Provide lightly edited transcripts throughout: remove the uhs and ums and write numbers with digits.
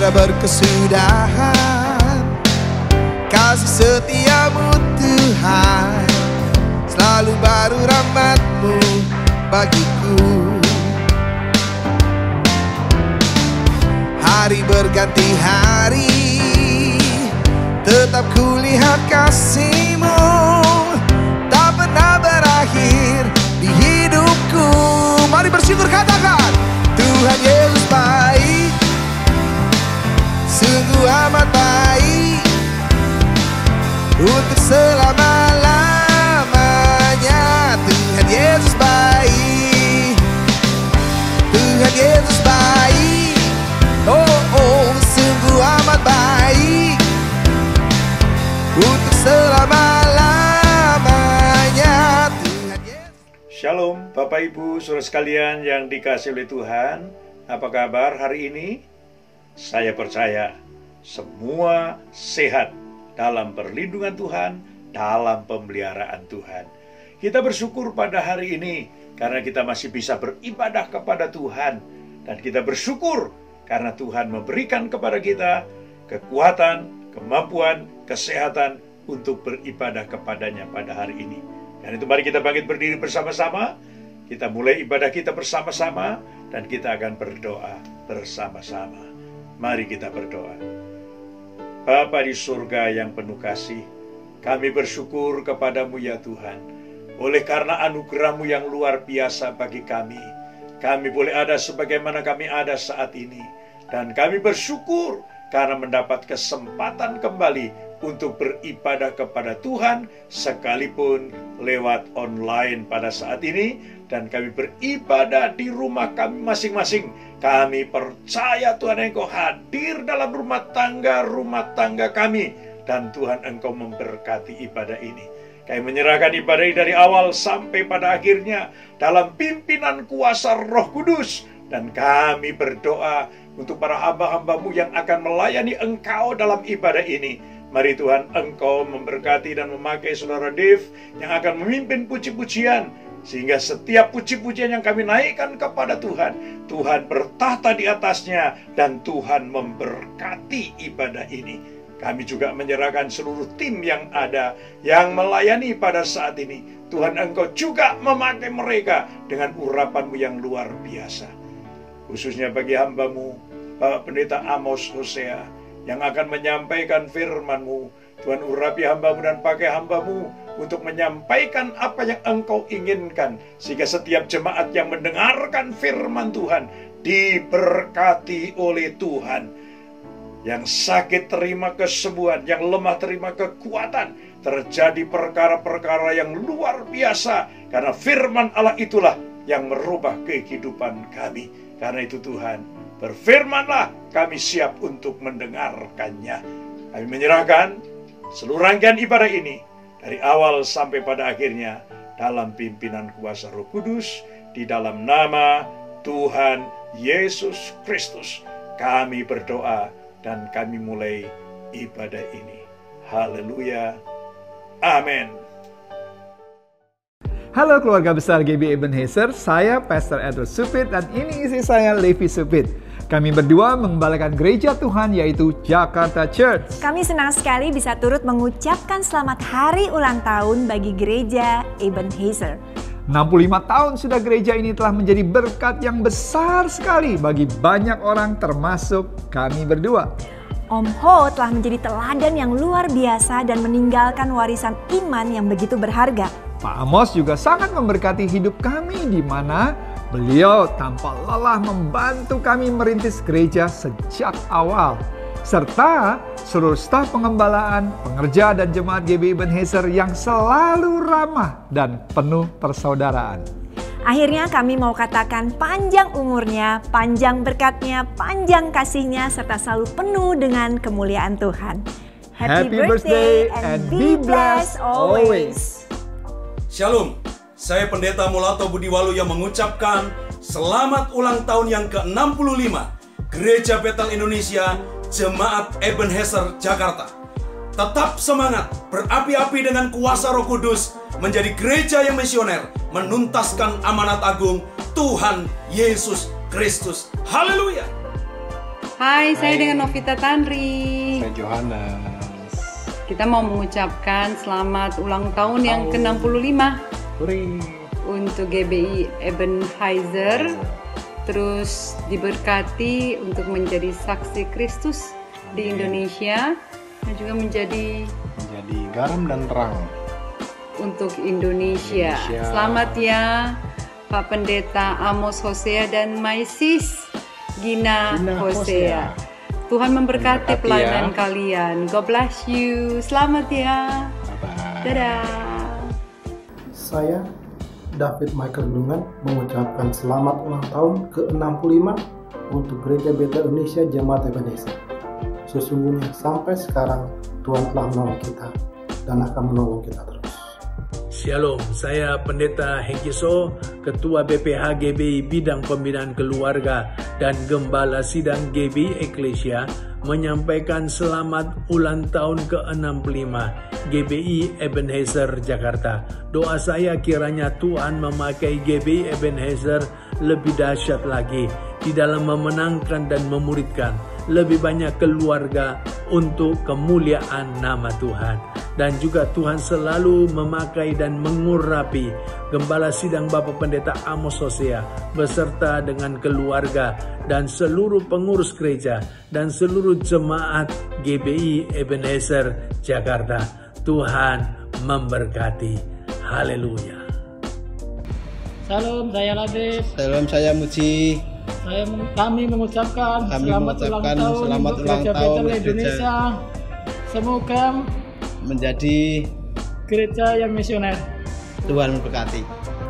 tiada berkesudahan. Kasih setiamu Tuhan, selalu baru rahmat-Mu bagiku. Hari berganti hari, tetap kulihat kasih-Mu, tak pernah berakhir di hidupku. Mari bersyukur, katakan, Tuhan Yesus baik, sungguh amat baik, untuk selama-lamanya. Tuhan Yesus baik, Tuhan Yesus baik, oh, sungguh amat baik, untuk selama-lamanya. Tuhan Yesus. Shalom Bapak Ibu Saudara sekalian yang dikasihi oleh Tuhan. Apa kabar hari ini? Saya percaya semua sehat dalam perlindungan Tuhan, dalam pemeliharaan Tuhan. Kita bersyukur pada hari ini karena kita masih bisa beribadah kepada Tuhan. Dan kita bersyukur karena Tuhan memberikan kepada kita kekuatan, kemampuan, kesehatan untuk beribadah kepadanya pada hari ini. Dan itu mari kita bangkit berdiri bersama-sama. Kita mulai ibadah kita bersama-sama dan kita akan berdoa bersama-sama. Mari kita berdoa. Bapa di surga yang penuh kasih, kami bersyukur kepadamu ya Tuhan. Oleh karena anugerah-Mu yang luar biasa bagi kami boleh ada sebagaimana kami ada saat ini. Dan kami bersyukur karena mendapat kesempatan kembali untuk beribadah kepada Tuhan, sekalipun lewat online pada saat ini. Dan kami beribadah di rumah kami masing-masing. Kami percaya Tuhan Engkau hadir dalam rumah tangga kami. Dan Tuhan Engkau memberkati ibadah ini. Kami menyerahkan ibadah ini dari awal sampai pada akhirnya dalam pimpinan kuasa Roh Kudus. Dan kami berdoa untuk para hamba-hamba-Mu yang akan melayani Engkau dalam ibadah ini. Mari Tuhan Engkau memberkati dan memakai Saudara Dave yang akan memimpin puji-pujian. Sehingga setiap puji-pujian yang kami naikkan kepada Tuhan, Tuhan bertahta di atasnya dan Tuhan memberkati ibadah ini. Kami juga menyerahkan seluruh tim yang ada, yang melayani pada saat ini. Tuhan Engkau juga memakai mereka dengan urapan-Mu yang luar biasa. Khususnya bagi hamba-Mu, Bapak Pendeta Amos Hosea, yang akan menyampaikan firman-Mu. Tuhan urapi hamba-Mu dan pakai hamba-Mu untuk menyampaikan apa yang Engkau inginkan. Sehingga setiap jemaat yang mendengarkan firman Tuhan diberkati oleh Tuhan. Yang sakit terima kesembuhan, yang lemah terima kekuatan. Terjadi perkara-perkara yang luar biasa. Karena firman Allah itulah yang merubah kehidupan kami. Karena itu Tuhan, berfirmanlah, kami siap untuk mendengarkannya. Kami menyerahkan seluruh rangkaian ibadah ini dari awal sampai pada akhirnya dalam pimpinan kuasa Roh Kudus, di dalam nama Tuhan Yesus Kristus kami berdoa dan kami mulai ibadah ini. Haleluya. Amin. Halo keluarga besar GB Ebenezer, saya Pastor Edward Supit dan ini istri saya Levi Supit. Kami berdua mengembalakan gereja Tuhan yaitu Jakarta Church. Kami senang sekali bisa turut mengucapkan selamat hari ulang tahun bagi gereja Ebenezer. 65 tahun sudah gereja ini telah menjadi berkat yang besar sekali bagi banyak orang termasuk kami berdua. Om Ho telah menjadi teladan yang luar biasa dan meninggalkan warisan iman yang begitu berharga. Pak Amos juga sangat memberkati hidup kami di mana beliau tanpa lelah membantu kami merintis gereja sejak awal. Serta seluruh staf pengembalaan, pengerja dan jemaat GB Ebenezer yang selalu ramah dan penuh persaudaraan. Akhirnya kami mau katakan panjang umurnya, panjang berkatnya, panjang kasihnya, serta selalu penuh dengan kemuliaan Tuhan. Happy birthday and be blessed always. Shalom, saya Pendeta Mulato Budiwalu yang mengucapkan selamat ulang tahun yang ke-65 Gereja Betel Indonesia Jemaat Ebenezer Jakarta. Tetap semangat, berapi-api dengan kuasa Roh Kudus, menjadi gereja yang misioner, menuntaskan amanat agung Tuhan Yesus Kristus. Haleluya! Hai, saya dengan Novita Tanri. Saya Johannes. Kita mau mengucapkan selamat ulang tahun yang ke-65 untuk GBI Ebenezer. Terus diberkati untuk menjadi saksi Kristus di Indonesia dan juga menjadi garam dan terang untuk Indonesia. Selamat ya Pak Pendeta Amos Hosea dan Maisis Gina Hosea. Tuhan memberkati pelayanan kalian. God bless you. Selamat ya. Bye-bye. Dadah. Saya David Michael Dungan mengucapkan selamat ulang tahun ke-65 untuk Gereja Betel Indonesia Jemaat Ebenezer. Sesungguhnya sampai sekarang Tuhan telah menolong kita dan akan menolong kita terus. Shalom, saya Pendeta Hengki So, Ketua BPH GBI Bidang Pembinaan Keluarga dan Gembala Sidang GBI Eklesia menyampaikan selamat ulang tahun ke-65 GBI Ebenezer Jakarta. Doa saya kiranya Tuhan memakai GBI Ebenezer lebih dahsyat lagi di dalam memenangkan dan memuridkan lebih banyak keluarga untuk kemuliaan nama Tuhan. Dan juga Tuhan selalu memakai dan mengurapi Gembala Sidang Bapak Pendeta Amos Hosea beserta dengan keluarga dan seluruh pengurus gereja dan seluruh jemaat GBI Ebenezer Jakarta. Tuhan memberkati. Haleluya. Salam, saya Labis. Salam, saya Muji. Kami mengucapkan selamat ulang tahun Gereja Betel Indonesia. Semoga menjadi gereja yang misioner. Tuhan memberkati.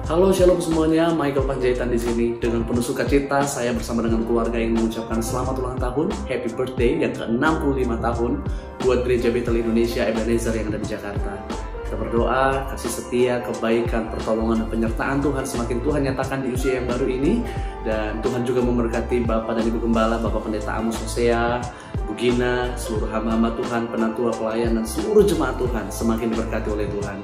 Halo, shalom semuanya. Michael Panjaitan di sini. Dengan penuh sukacita, saya bersama dengan keluarga yang mengucapkan selamat ulang tahun, happy birthday yang ke-65 tahun buat Gereja Betel Indonesia Ebenezer yang ada di Jakarta. Kita berdoa, kasih setia, kebaikan, pertolongan, dan penyertaan Tuhan semakin Tuhan nyatakan di usia yang baru ini. Dan Tuhan juga memberkati Bapak dan Ibu Gembala, Bapak Pendeta Amos Hosea, Bu Gina, seluruh hamba-hamba Tuhan, penantua pelayan, dan seluruh jemaat Tuhan semakin diberkati oleh Tuhan.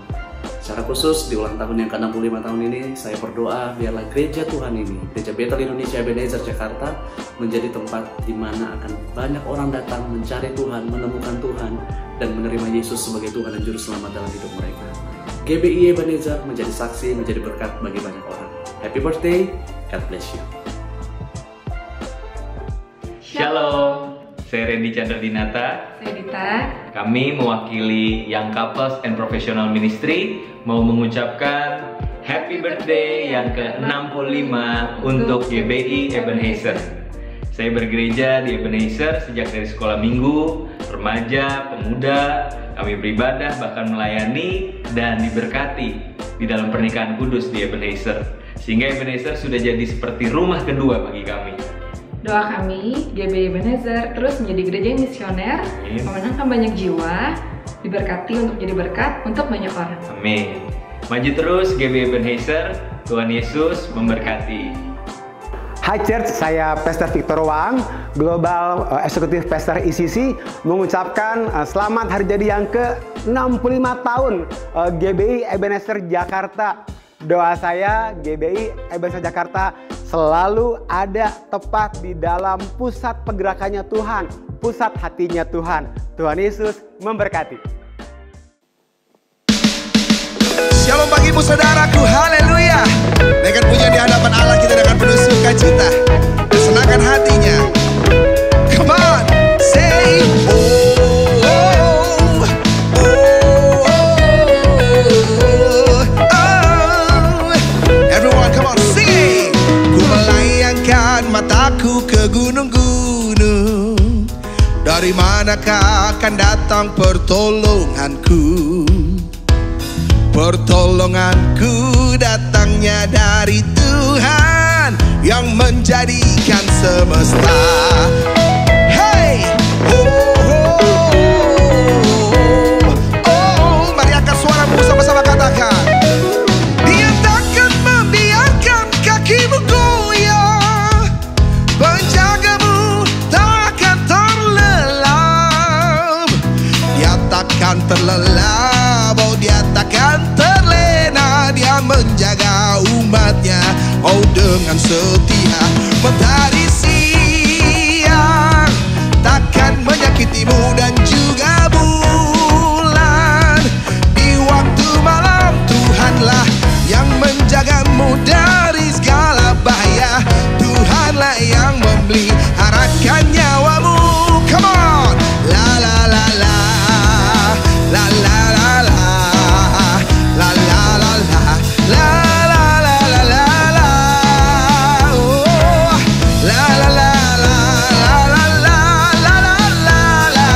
Secara khusus di ulang tahun yang ke-65 tahun ini, saya berdoa biarlah gereja Tuhan ini, Gereja Betel Indonesia Ebenezer Jakarta, menjadi tempat di mana akan banyak orang datang mencari Tuhan, menemukan Tuhan, dan menerima Yesus sebagai Tuhan dan Juru Selamat dalam hidup mereka. GBI Ebenezer menjadi saksi, menjadi berkat bagi banyak orang. Happy birthday, God bless you. Shalom, saya Randy Chandra Dinata. Saya Dita. Kami mewakili Young Couples and Professional Ministry mau mengucapkan Happy Birthday yang ke-65 untuk GBI Ebenezer. Saya bergereja di Ebenezer sejak dari sekolah minggu, remaja, pemuda, kami beribadah, bahkan melayani dan diberkati di dalam pernikahan kudus di Ebenezer. Sehingga Ebenezer sudah jadi seperti rumah kedua bagi kami. Doa kami, GBI Ebenezer terus menjadi gereja yang misioner, memenangkan banyak jiwa, diberkati untuk jadi berkat untuk banyak orang. Amin. Maju terus GBI Ebenezer, Tuhan Yesus memberkati. Hai Church, saya Pastor Victor Wang, Global Executive Pastor ICC, mengucapkan selamat hari jadi yang ke-65 tahun GBI Ebenezer Jakarta. Doa saya GBI Ebenezer Jakarta selalu ada tepat di dalam pusat pergerakannya Tuhan, pusat hatinya Tuhan. Tuhan Yesus memberkati. Shalom bagimu saudaraku, haleluya. Dengan pujian di hadapan Allah kita dengan penuh sukacita, kesenangan hatinya. Come on, say oh, oh, oh, oh, oh. Everyone come on, sing. Ku melayangkan mataku ke gunung-gunung, dari manakah akan datang pertolonganku? Pertolonganku datangnya dari Tuhan yang menjadikan semesta. Hey, oh, oh, oh, oh. Mari angkat suaramu sama-sama katakan. Dia takkan membiarkan kakimu goyah, penjagamu takkan terlelap. Dia takkan terlelap, oh dia takkan terlena. Dia menjaga umatnya, oh dengan setia. Mentari siang memeliharakan nyawamu. Come on, la la la la, la la la la, la la la la, la la la la la la, oh, la la la la la la la la la la.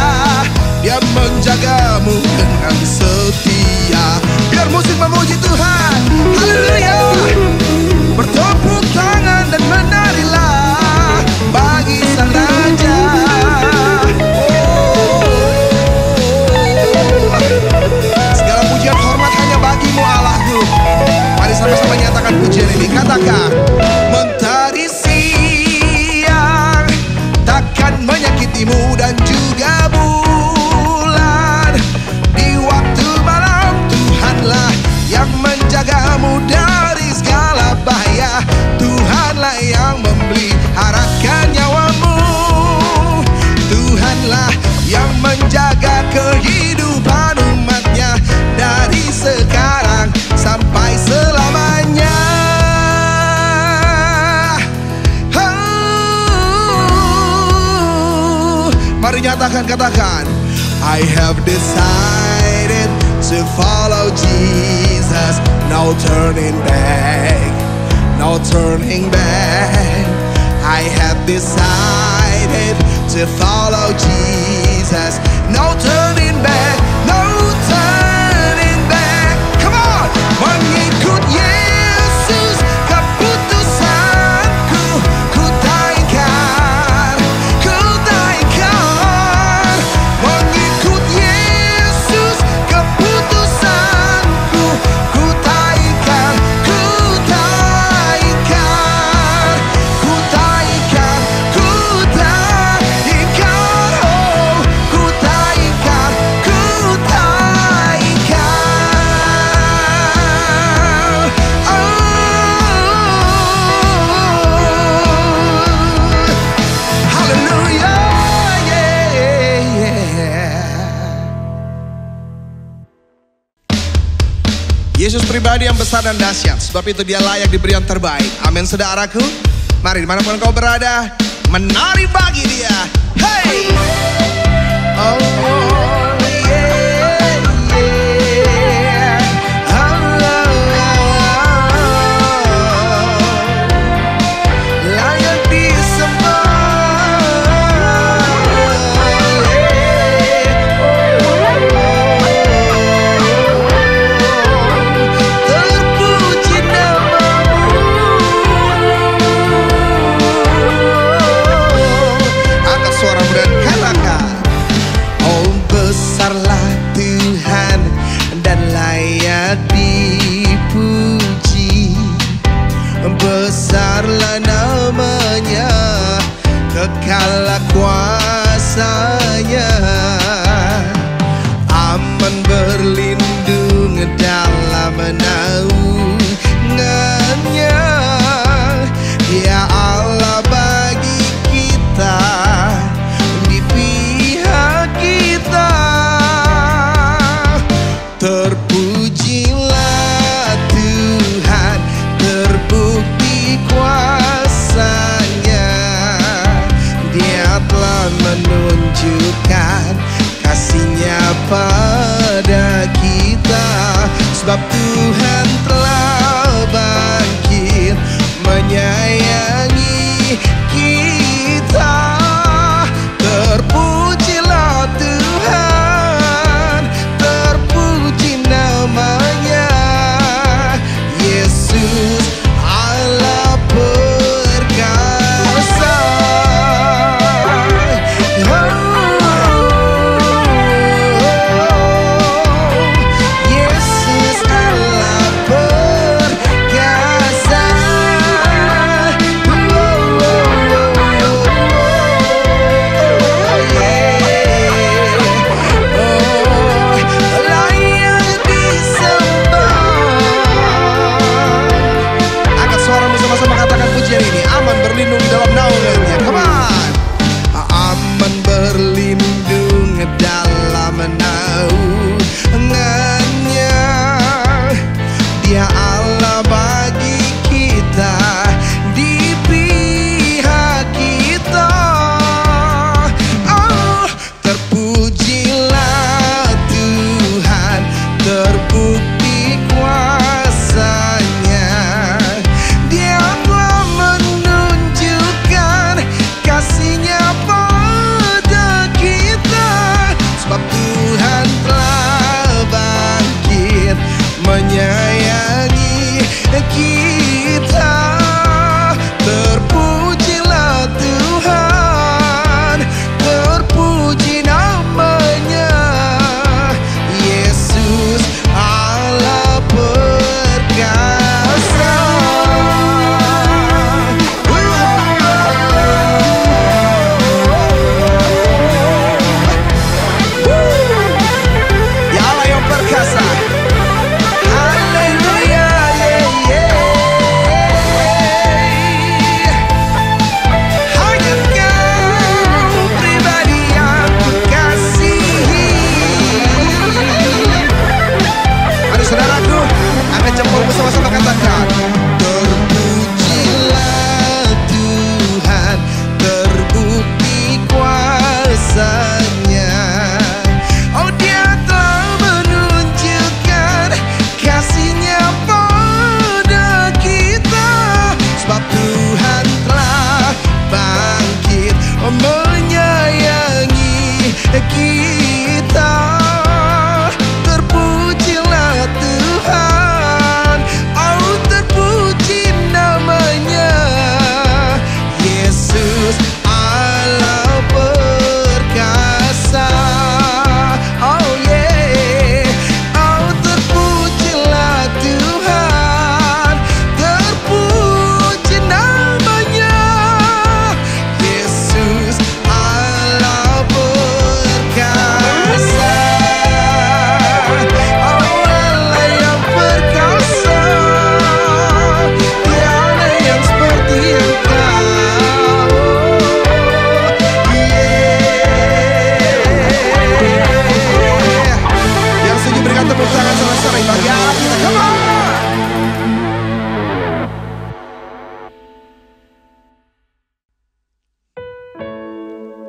Dia menjagamu dengan setia. Biar musik memuji Tuhan, haleluya. Bertepuk tangan dan menarilah bagi Sang Raja. Segala pujian hormat hanya bagimu Allahku. Mari sama-sama nyatakan pujian ini. Katakan, mentari siang takkan menyakitimu dan juga bulan. Di waktu malam Tuhanlah yang menjagamu dari segala bahaya. Tuhanlah yang memeliharakan nyawamu. Tuhanlah yang menjaga kehidupan umatnya dari sekarang sampai selamanya. Mari nyatakan, katakan, I have decided to follow Jesus. No turning back, no turning back. I have decided to follow Jesus. No turning back, no turning back. Come on, mengikut Yesus keputusanku. Ku taikkan, ku taikkan. Mengikut Yesus keputusanku. Ku taikkan, ku taikkan, ku taikkan, ku taikkan, oh, ku taikkan, ku taikkan, oh, haleluya, Yesus pribadi yang besar dan dahsyat, sebab itu Dia layak diberi yang terbaik. Amin, saudaraku. Mari dimanapun kau berada, menari bagi Dia. Hey, oh, yeah, yeah. Layak disembah. Terpuji namamu. Angkat suaramu dan katakan, oh besarlah Tuhan dan layak dipuji. Besarlah namanya, kekallah kuasanya. Aman berlindung dalam naungannya. Ya Allah bagi kita, di pihak kita. Terpujilah Tuhan, terbukti kuasanya. Dia telah menunjukkan kasih-Nya pada kita. Sebab Tuhan telah bangkit menyayangi kita. Terpujilah Tuhan, terpuji namanya. Yesus Allah perkasa. Yesus Allah perkasa. menyayangi kita. Terpujilah Tuhan, oh terpuji namanya, Yesus Allah perkasa. Oh yeah, oh terpujilah Tuhan, terpuji namanya, Yesus Allah perkasa. Oh Allah yang perkasa, tiada yang seperti Engkau. Yang setuju berikan tepuk tangan sama-sama bagi Allah kita. Come on!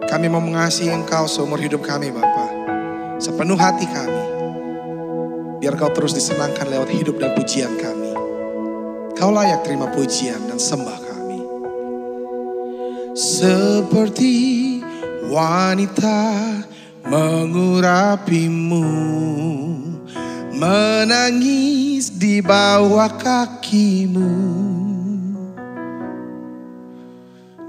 Kami mau mengasihi Engkau seumur hidup kami, Bapa, sepenuh hati kami. Biar Kau terus disenangkan lewat hidup dan pujian kami. Kau layak terima pujian dan sembah kami. Seperti wanita mengurapimu, menangis di bawah kakimu.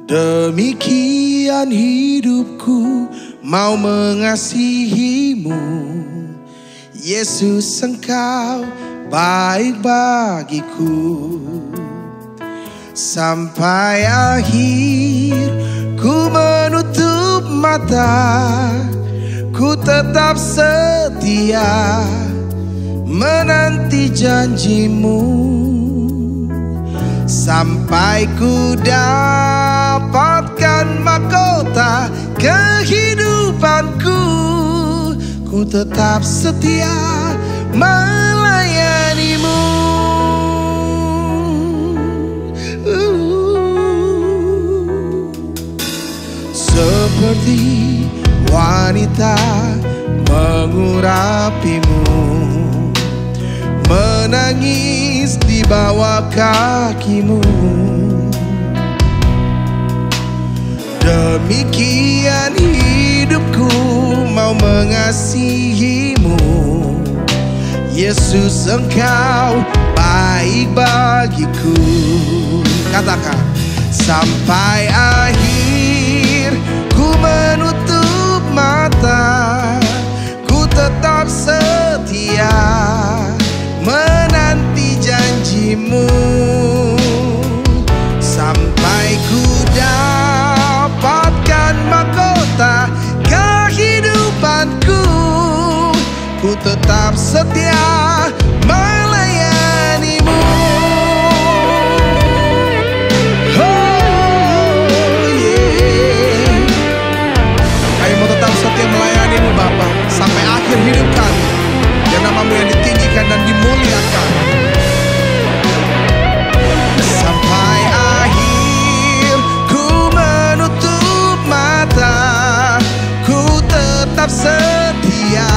Demikian hidupku mau mengasihimu, Yesus Engkau baik bagiku. Sampai akhir ku menutup mata, ku tetap setia menanti janjimu. Sampai ku dapatkan mahkota kehidupanku, ku tetap setia melayanimu. Seperti wanita mengurapimu, menangis di bawah kakimu. Demikian hidupku mau mengasihimu, Yesus Engkau baik bagiku. Katakan, sampai akhir ku menutup mata, ku tetap setia menanti janjimu. Sampai ku dapatkan mahkota kehidupanku, ku tetap setia melayanimu. Oh yeah, kami mau tetap setia melayanimu Bapa sampai akhir hidup kami. Biar namamu yang ditinggikan dan dimuliakan. Sampai akhir ku menutup mata, ku tetap setia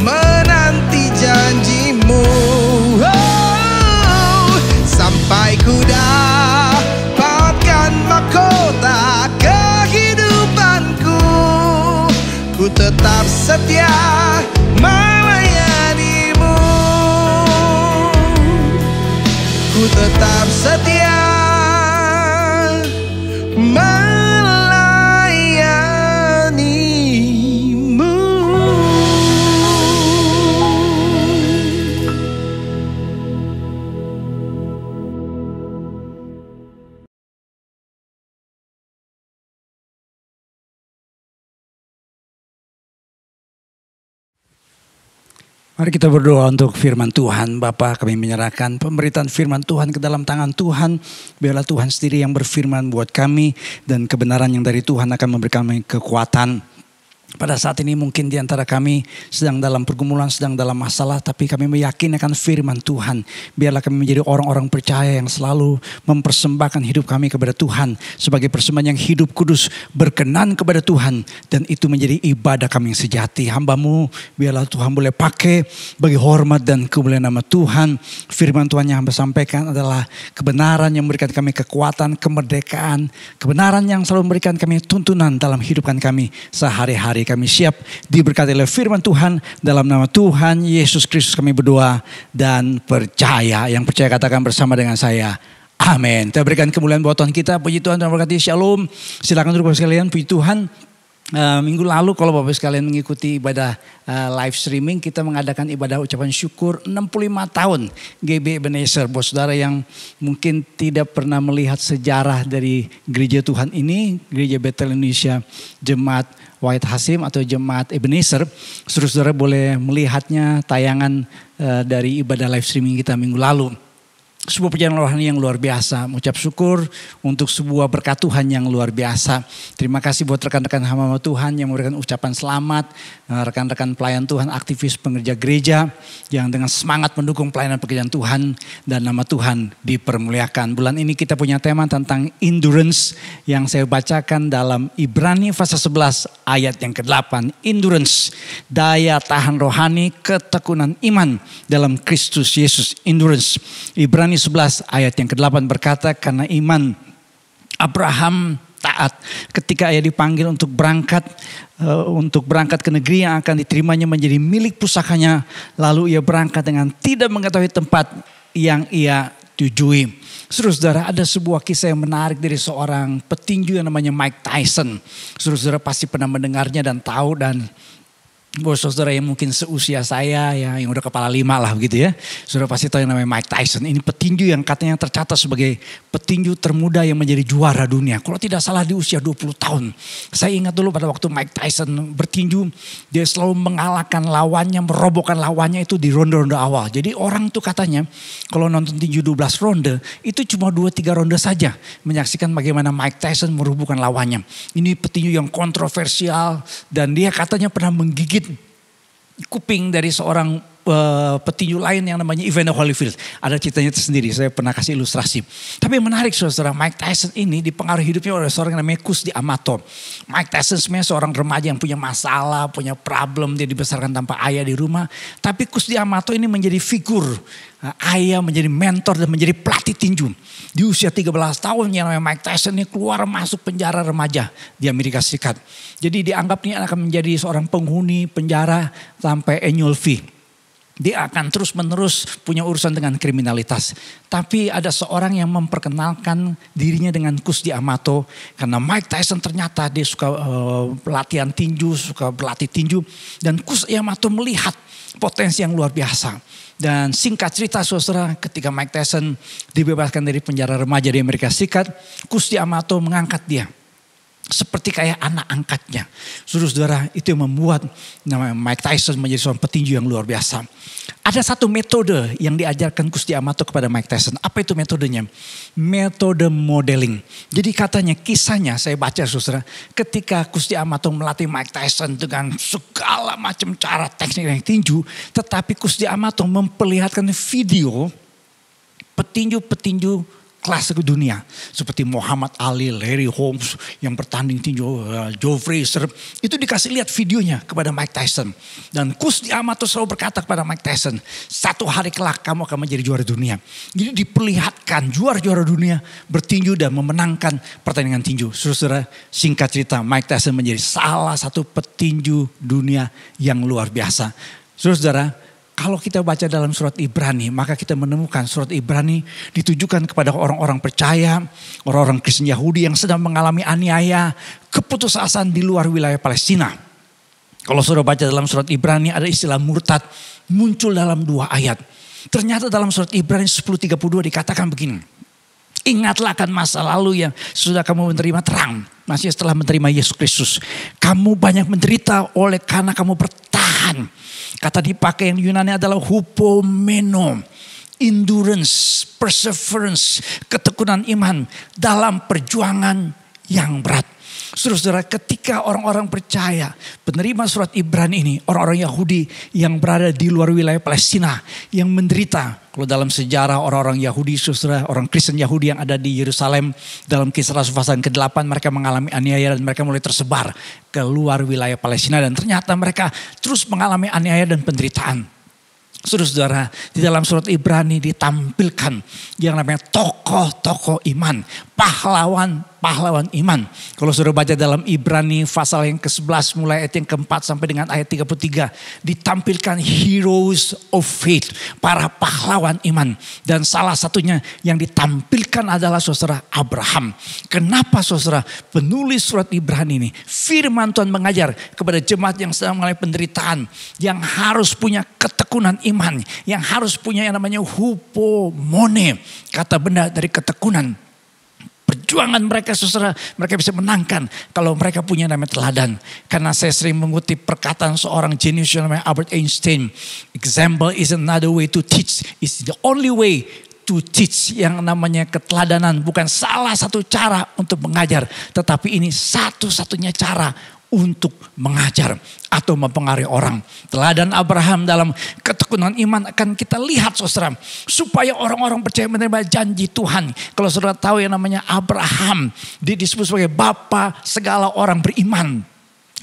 menanti janjimu. Oh, sampai ku dapatkan mahkota kehidupanku, ku tetap setia melayanimu. Ku tetap setia melayanimu. Mari kita berdoa untuk firman Tuhan. Bapa, kami menyerahkan pemberitaan firman Tuhan ke dalam tangan Tuhan. Biarlah Tuhan sendiri yang berfirman buat kami, dan kebenaran yang dari Tuhan akan memberi kami kekuatan Pada saat ini mungkin di antara kami sedang dalam pergumulan, sedang dalam masalah, tapi kami meyakini akan firman Tuhan. Biarlah kami menjadi orang-orang percaya yang selalu mempersembahkan hidup kami kepada Tuhan sebagai persembahan yang hidup, kudus, berkenan kepada Tuhan. Dan itu menjadi ibadah kami yang sejati. Hamba-Mu biarlah Tuhan boleh pakai bagi hormat dan kemuliaan nama Tuhan. Firman Tuhan yang hamba sampaikan adalah kebenaran yang memberikan kami kekuatan, kemerdekaan. Kebenaran yang selalu memberikan kami tuntunan dalam hidupan kami sehari-hari. Kami siap diberkati oleh firman Tuhan. Dalam nama Tuhan Yesus Kristus kami berdoa dan percaya. Yang percaya katakan bersama dengan saya, amin. Kita berikan kemuliaan buat Tuhan kita. Puji Tuhan dan berkati. Shalom. Silakan duduk Bapak sekalian. Puji Tuhan. Minggu lalu kalau Bapak sekalian mengikuti ibadah live streaming, kita mengadakan ibadah ucapan syukur 65 tahun GBI Ebenezer. Buat saudara yang mungkin tidak pernah melihat sejarah dari gereja Tuhan ini, Gereja Betel Indonesia Jemaat Wahid Hasim atau Jemaat Ebenezer, saudara boleh melihatnya tayangan dari ibadah live streaming kita minggu lalu. Sebuah perjalanan rohani yang luar biasa. Mengucap syukur untuk sebuah berkat Tuhan yang luar biasa. Terima kasih buat rekan-rekan hamba Tuhan yang memberikan ucapan selamat. Rekan-rekan pelayan Tuhan, aktivis pengerja gereja yang dengan semangat mendukung pelayanan pekerjaan Tuhan. Dan nama Tuhan dipermuliakan. Bulan ini kita punya tema tentang endurance yang saya bacakan dalam Ibrani pasal 11 ayat yang ke-8. Endurance, daya tahan rohani, ketekunan iman dalam Kristus Yesus. Endurance. Ibrani 11 ayat yang ke-8 berkata, karena iman Abraham taat ketika ia dipanggil untuk berangkat ke negeri yang akan diterimanya menjadi milik pusakanya, lalu ia berangkat dengan tidak mengetahui tempat yang ia tujui. Saudara, ada sebuah kisah yang menarik dari seorang petinju yang namanya Mike Tyson. Saudara pasti pernah mendengarnya dan tahu, dan buat saudara yang mungkin seusia saya ya, yang udah kepala 5 lah begitu ya. Saudara pasti tahu yang namanya Mike Tyson. Ini petinju yang katanya tercatat sebagai petinju termuda yang menjadi juara dunia. Kalau tidak salah di usia 20 tahun. Saya ingat dulu pada waktu Mike Tyson bertinju, dia selalu mengalahkan lawannya, merobohkan lawannya itu di ronde-ronde awal. Jadi orang tuh katanya kalau nonton tinju 12 ronde, itu cuma 2-3 ronde saja menyaksikan bagaimana Mike Tyson merobohkan lawannya. Ini petinju yang kontroversial dan dia katanya pernah menggigit kuping dari seorang petinju lain yang namanya Evander Holyfield. Ada ceritanya tersendiri, saya pernah kasih ilustrasi. Tapi yang menarik saudara, Mike Tyson ini dipengaruhi hidupnya oleh seorang yang namanya Kusdi Amato. Mike Tyson sebenarnya seorang remaja yang punya masalah, punya problem, dia dibesarkan tanpa ayah di rumah. Tapi Kusdi Amato ini menjadi figur ayah, menjadi mentor dan menjadi pelatih tinju. Di usia 13 tahun yang namanya Mike Tyson ini keluar masuk penjara remaja di Amerika Serikat. Jadi dianggapnya akan menjadi seorang penghuni penjara sampai annual fee. Dia akan terus menerus punya urusan dengan kriminalitas. Tapi ada seorang yang memperkenalkan dirinya dengan Kusdi Amato. Karena Mike Tyson ternyata dia suka latihan tinju, suka berlatih tinju. Dan Kusdi Amato melihat potensi yang luar biasa. Dan singkat cerita saudara, ketika Mike Tyson dibebaskan dari penjara remaja di Amerika Serikat, Kusdi Amato mengangkat dia seperti kayak anak angkatnya. Saudara, itu yang membuat namanya Mike Tyson menjadi seorang petinju yang luar biasa. Ada satu metode yang diajarkan Kusdi Amato kepada Mike Tyson. Apa itu metodenya? Metode modeling. Jadi katanya, kisahnya saya baca saudara, ketika Kusdi Amato melatih Mike Tyson dengan segala macam cara teknik yang tinju, tetapi Kusdi Amato memperlihatkan video petinju-petinju kelas dunia seperti Muhammad Ali, Larry Holmes yang bertanding tinju, Joe Frazier, itu dikasih lihat videonya kepada Mike Tyson. Dan Kusdi Amato selalu berkata kepada Mike Tyson, satu hari kelak kamu akan menjadi juara dunia. Jadi diperlihatkan juara-juara dunia bertinju dan memenangkan pertandingan tinju. Saudara, singkat cerita Mike Tyson menjadi salah satu petinju dunia yang luar biasa. Saudara, kalau kita baca dalam surat Ibrani, maka kita menemukan surat Ibrani ditujukan kepada orang-orang percaya, orang-orang Kristen Yahudi yang sedang mengalami aniaya, keputusasaan di luar wilayah Palestina. Kalau saudara baca dalam surat Ibrani ada istilah murtad muncul dalam 2 ayat. Ternyata dalam surat Ibrani 10:32 dikatakan begini. Ingatlah akan masa lalu yang sudah kamu menerima terang. Masih setelah menerima Yesus Kristus. Kamu banyak menderita oleh karena kamu bertahan. Kata dipakai yang Yunani adalah hupomeno. Endurance, perseverance, ketekunan iman dalam perjuangan yang berat. Saudara-saudara, ketika orang-orang percaya penerima surat Ibrani ini, orang-orang Yahudi yang berada di luar wilayah Palestina yang menderita. Kalau dalam sejarah orang-orang Yahudi, saudara, orang Kristen Yahudi yang ada di Yerusalem dalam Kisah Rasul pasal ke-8, mereka mengalami aniaya dan mereka mulai tersebar ke luar wilayah Palestina dan ternyata mereka terus mengalami aniaya dan penderitaan. Saudara-saudara, di dalam surat Ibrani ditampilkan yang namanya tokoh-tokoh iman, pahlawan iman. Kalau saudara baca dalam Ibrani pasal yang ke-11 mulai ayat yang ke-4 sampai dengan ayat 33, ditampilkan heroes of faith, para pahlawan iman. Dan salah satunya yang ditampilkan adalah saudara Abraham. Kenapa saudara penulis surat Ibrani ini, firman Tuhan mengajar kepada jemaat yang sedang mengalami penderitaan, yang harus punya ketekunan iman, yang harus punya yang namanya hupomone, kata benda dari ketekunan. Perjuangan mereka saudara, mereka bisa menangkan kalau mereka punya namanya teladan. Karena saya sering mengutip perkataan seorang jenius yang namanya Albert Einstein. Example is another way to teach. It's the only way to teach. Yang namanya keteladanan bukan salah satu cara untuk mengajar. Tetapi ini satu-satunya cara untuk mengajar atau mempengaruhi orang. Teladan Abraham dalam ketekunan iman akan kita lihat saudara. Supaya orang-orang percaya menerima janji Tuhan. Kalau saudara tahu yang namanya Abraham disebut sebagai bapa segala orang beriman.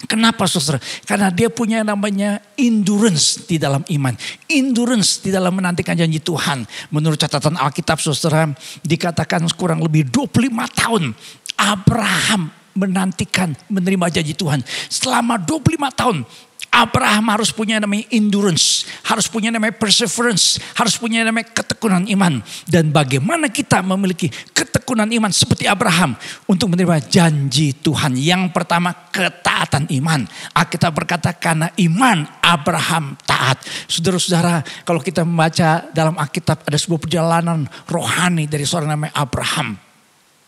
Kenapa saudara? Karena dia punya namanya endurance di dalam iman. Endurance di dalam menantikan janji Tuhan. Menurut catatan Alkitab saudara, dikatakan kurang lebih 25 tahun Abraham menantikan menerima janji Tuhan. Selama 25 tahun Abraham harus punya namanya endurance, harus punya namanya perseverance, harus punya namanya ketekunan iman. Dan bagaimana kita memiliki ketekunan iman seperti Abraham untuk menerima janji Tuhan? Yang pertama, ketaatan iman. Alkitab berkata karena iman Abraham taat. Saudara-saudara, kalau kita membaca dalam Alkitab ada sebuah perjalanan rohani dari seorang namanya Abraham.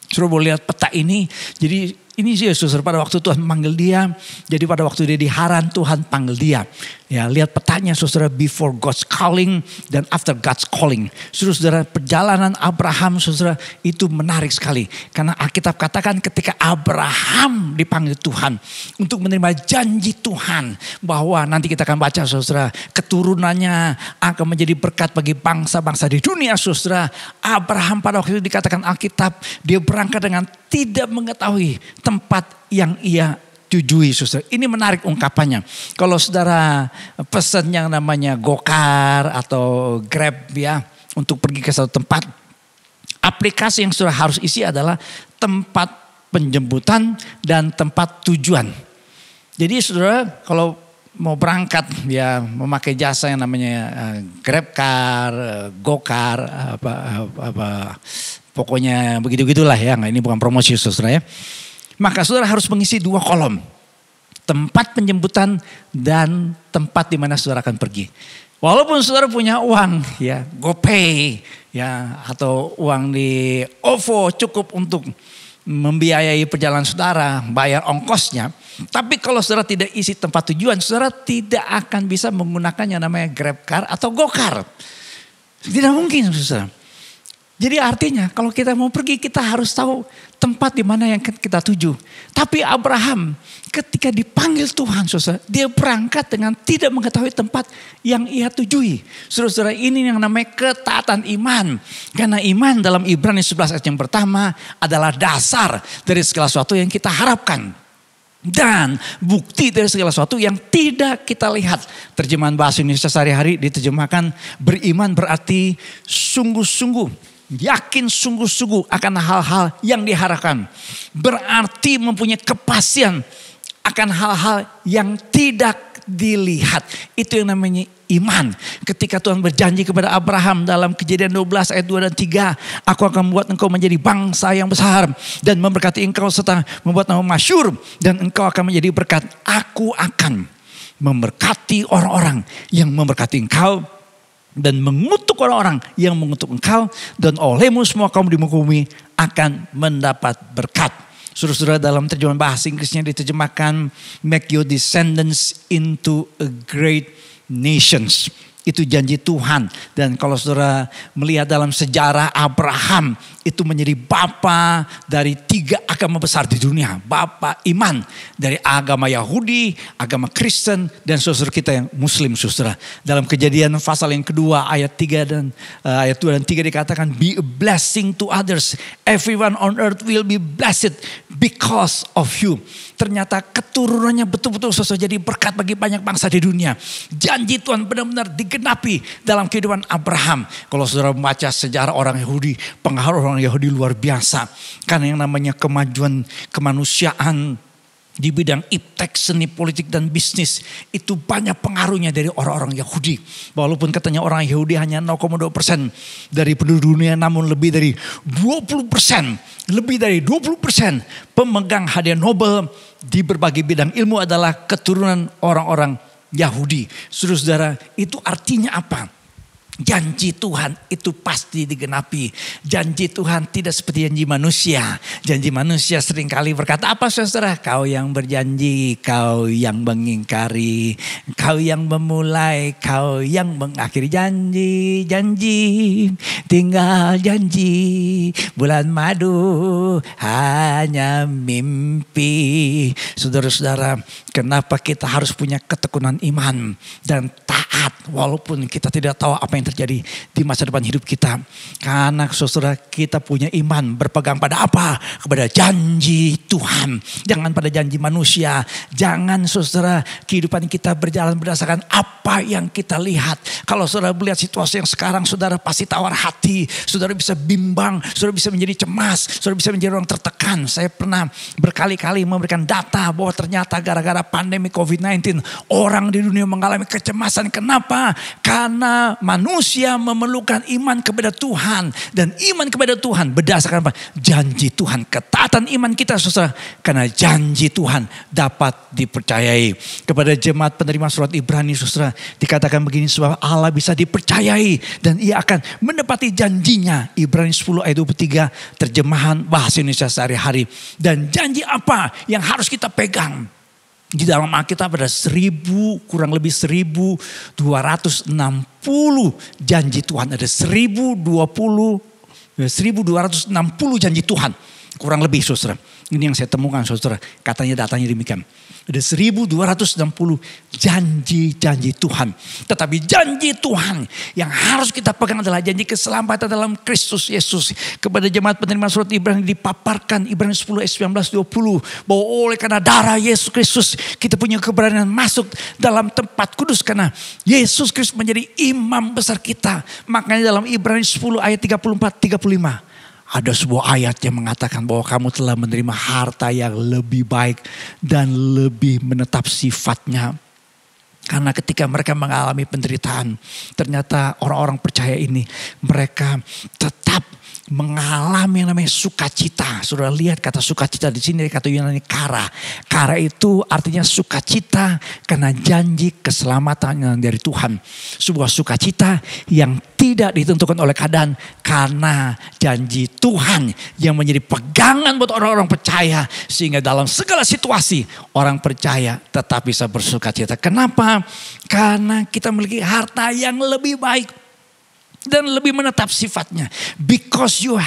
Saudara boleh lihat peta ini. Jadi ini sih saudara, pada waktu Tuhan memanggil dia. Jadi pada waktu dia di Haran Tuhan panggil dia. Ya, lihat petanya saudara, before God's calling dan after God's calling. Saudara, perjalanan Abraham saudara itu menarik sekali. Karena Alkitab katakan ketika Abraham dipanggil Tuhan untuk menerima janji Tuhan. Bahwa nanti kita akan baca saudara, keturunannya akan menjadi berkat bagi bangsa-bangsa di dunia saudara. Abraham pada waktu itu dikatakan Alkitab, dia berangkat dengan tidak mengetahui tempat yang ia tujui saudara. Ini menarik ungkapannya. Kalau saudara pesan yang namanya Gokar atau Grab ya untuk pergi ke satu tempat, aplikasi yang saudara harus isi adalah tempat penjemputan dan tempat tujuan. Jadi saudara kalau mau berangkat ya memakai jasa yang namanya Grabcar, Gokar, pokoknya begitu-gitulah ya. Ini bukan promosi saudara ya. Maka saudara harus mengisi 2 kolom. Tempat penjemputan dan tempat di mana saudara akan pergi. Walaupun saudara punya uang ya, GoPay ya atau uang di OVO cukup untuk membiayai perjalanan saudara, bayar ongkosnya. Tapi kalau saudara tidak isi tempat tujuan, saudara tidak akan bisa menggunakan yang namanya Grabcar atau Gokar. Tidak mungkin saudara. Jadi artinya kalau kita mau pergi kita harus tahu tempat di mana yang kita tuju. Tapi Abraham ketika dipanggil Tuhan saudara, dia berangkat dengan tidak mengetahui tempat yang ia tujui. Saudara-saudara, ini yang namanya ketaatan iman. Karena iman dalam Ibrani 11 ayat yang pertama adalah dasar dari segala sesuatu yang kita harapkan. Dan bukti dari segala sesuatu yang tidak kita lihat. Terjemahan bahasa Indonesia sehari-hari diterjemahkan beriman berarti sungguh-sungguh. Yakin sungguh-sungguh akan hal-hal yang diharapkan. Berarti mempunyai kepastian akan hal-hal yang tidak dilihat. Itu yang namanya iman. Ketika Tuhan berjanji kepada Abraham dalam Kejadian 12 ayat 2 dan 3. Aku akan membuat engkau menjadi bangsa yang besar. Dan memberkati engkau serta membuat nama masyhur. Dan engkau akan menjadi berkat. Aku akan memberkati orang-orang yang memberkati engkau. Dan mengutuk orang-orang yang mengutuk engkau. Dan olehmu semua kaum di muka bumi akan mendapat berkat. Saudara-saudara, dalam terjemahan bahasa Inggrisnya diterjemahkan make your descendants into a great nations. Itu janji Tuhan. Dan kalau saudara melihat dalam sejarah Abraham, itu menjadi bapa dari 3 agama besar di dunia. Bapa iman dari agama Yahudi, agama Kristen, dan saudara kita yang Muslim, saudara. Dalam Kejadian pasal yang kedua ayat 3 dan ayat 2 dan 3 dikatakan, be a blessing to others. Everyone on earth will be blessed because of you. Ternyata keturunannya betul-betul saudara jadi berkat bagi banyak bangsa di dunia. Janji Tuhan benar-benar digenapi dalam kehidupan Abraham. Kalau saudara membaca sejarah orang Yahudi, pengaruh orang Yahudi luar biasa. Karena yang namanya kemajuan kemanusiaan di bidang iptek, seni, politik, dan bisnis itu banyak pengaruhnya dari orang-orang Yahudi. Walaupun katanya orang Yahudi hanya 0,2% dari penduduk dunia, namun lebih dari 20%, pemegang hadiah Nobel di berbagai bidang ilmu adalah keturunan orang-orang Yahudi. Saudara-saudara, itu artinya apa? Janji Tuhan itu pasti digenapi. Janji Tuhan tidak seperti janji manusia. Janji manusia seringkali berkata, apa saudara? Kau yang berjanji, kau yang mengingkari, kau yang memulai, kau yang mengakhiri janji. Janji, tinggal janji. Bulan madu hanya mimpi. Saudara-saudara, kenapa kita harus punya ketekunan iman dan taat walaupun kita tidak tahu apa yang terjadi di masa depan hidup kita? Karena saudara, kita punya iman berpegang pada apa? Kepada janji Tuhan. Jangan pada janji manusia. Jangan saudara, kehidupan kita berjalan berdasarkan apa yang kita lihat. Kalau saudara melihat situasi yang sekarang, saudara pasti tawar hati. Saudara bisa bimbang, saudara bisa menjadi cemas, saudara bisa menjadi orang tertekan. Saya pernah berkali-kali memberikan data bahwa ternyata gara-gara pandemi COVID-19 orang di dunia mengalami kecemasan. Kenapa? Karena manusia memerlukan iman kepada Tuhan. Dan iman kepada Tuhan berdasarkan apa? Janji Tuhan. Ketaatan iman kita saudara. Karena janji Tuhan dapat dipercayai. Kepada jemaat penerima surat Ibrani saudara, dikatakan begini, sebab Allah bisa dipercayai dan ia akan menepati janjinya. Ibrani 10 ayat 23 terjemahan bahasa Indonesia sehari-hari. Dan janji apa yang harus kita pegang? Di dalam Alkitab ada kurang lebih 1260 janji Tuhan. Ada 1260 janji Tuhan. Kurang lebih saudara. Ini yang saya temukan saudara. Katanya datanya demikian. Ada 1260 janji-janji Tuhan. Tetapi janji Tuhan yang harus kita pegang adalah janji keselamatan dalam Kristus Yesus. Kepada jemaat penerima surat Ibrani dipaparkan Ibrani 10 ayat 19-20. Bahwa oleh karena darah Yesus Kristus kita punya keberanian masuk dalam tempat kudus. Karena Yesus Kristus menjadi imam besar kita. Makanya dalam Ibrani 10 ayat 34-35. Ada sebuah ayat yang mengatakan bahwa kamu telah menerima harta yang lebih baik dan lebih menetap sifatnya. Karena ketika mereka mengalami penderitaan, ternyata orang-orang percaya ini mereka tetap mengalami yang namanya sukacita. Saudara lihat kata sukacita di sini, kata Yunani kara. Kara itu artinya sukacita karena janji keselamatan dari Tuhan. Sebuah sukacita yang tidak ditentukan oleh keadaan, karena janji Tuhan yang menjadi pegangan buat orang-orang percaya. Sehingga dalam segala situasi orang percaya tetap bisa bersukacita. Kenapa? Karena kita memiliki harta yang lebih baik dan lebih menetap sifatnya. Because you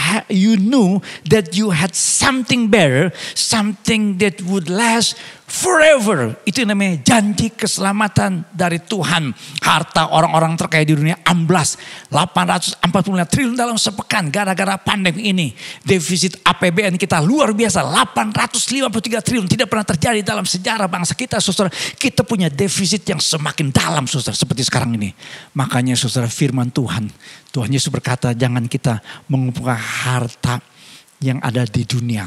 knew that you had something better, something that would last forever. Itu namanya janji keselamatan dari Tuhan. Harta orang-orang terkaya di dunia amblas 845 triliun dalam sepekan gara-gara pandemi ini. Defisit APBN kita luar biasa 853 triliun. Tidak pernah terjadi dalam sejarah bangsa kita saudara. Kita punya defisit yang semakin dalam saudara seperti sekarang ini. Makanya saudara, firman Tuhan Yesus berkata, jangan kita mengumpulkan harta yang ada di dunia.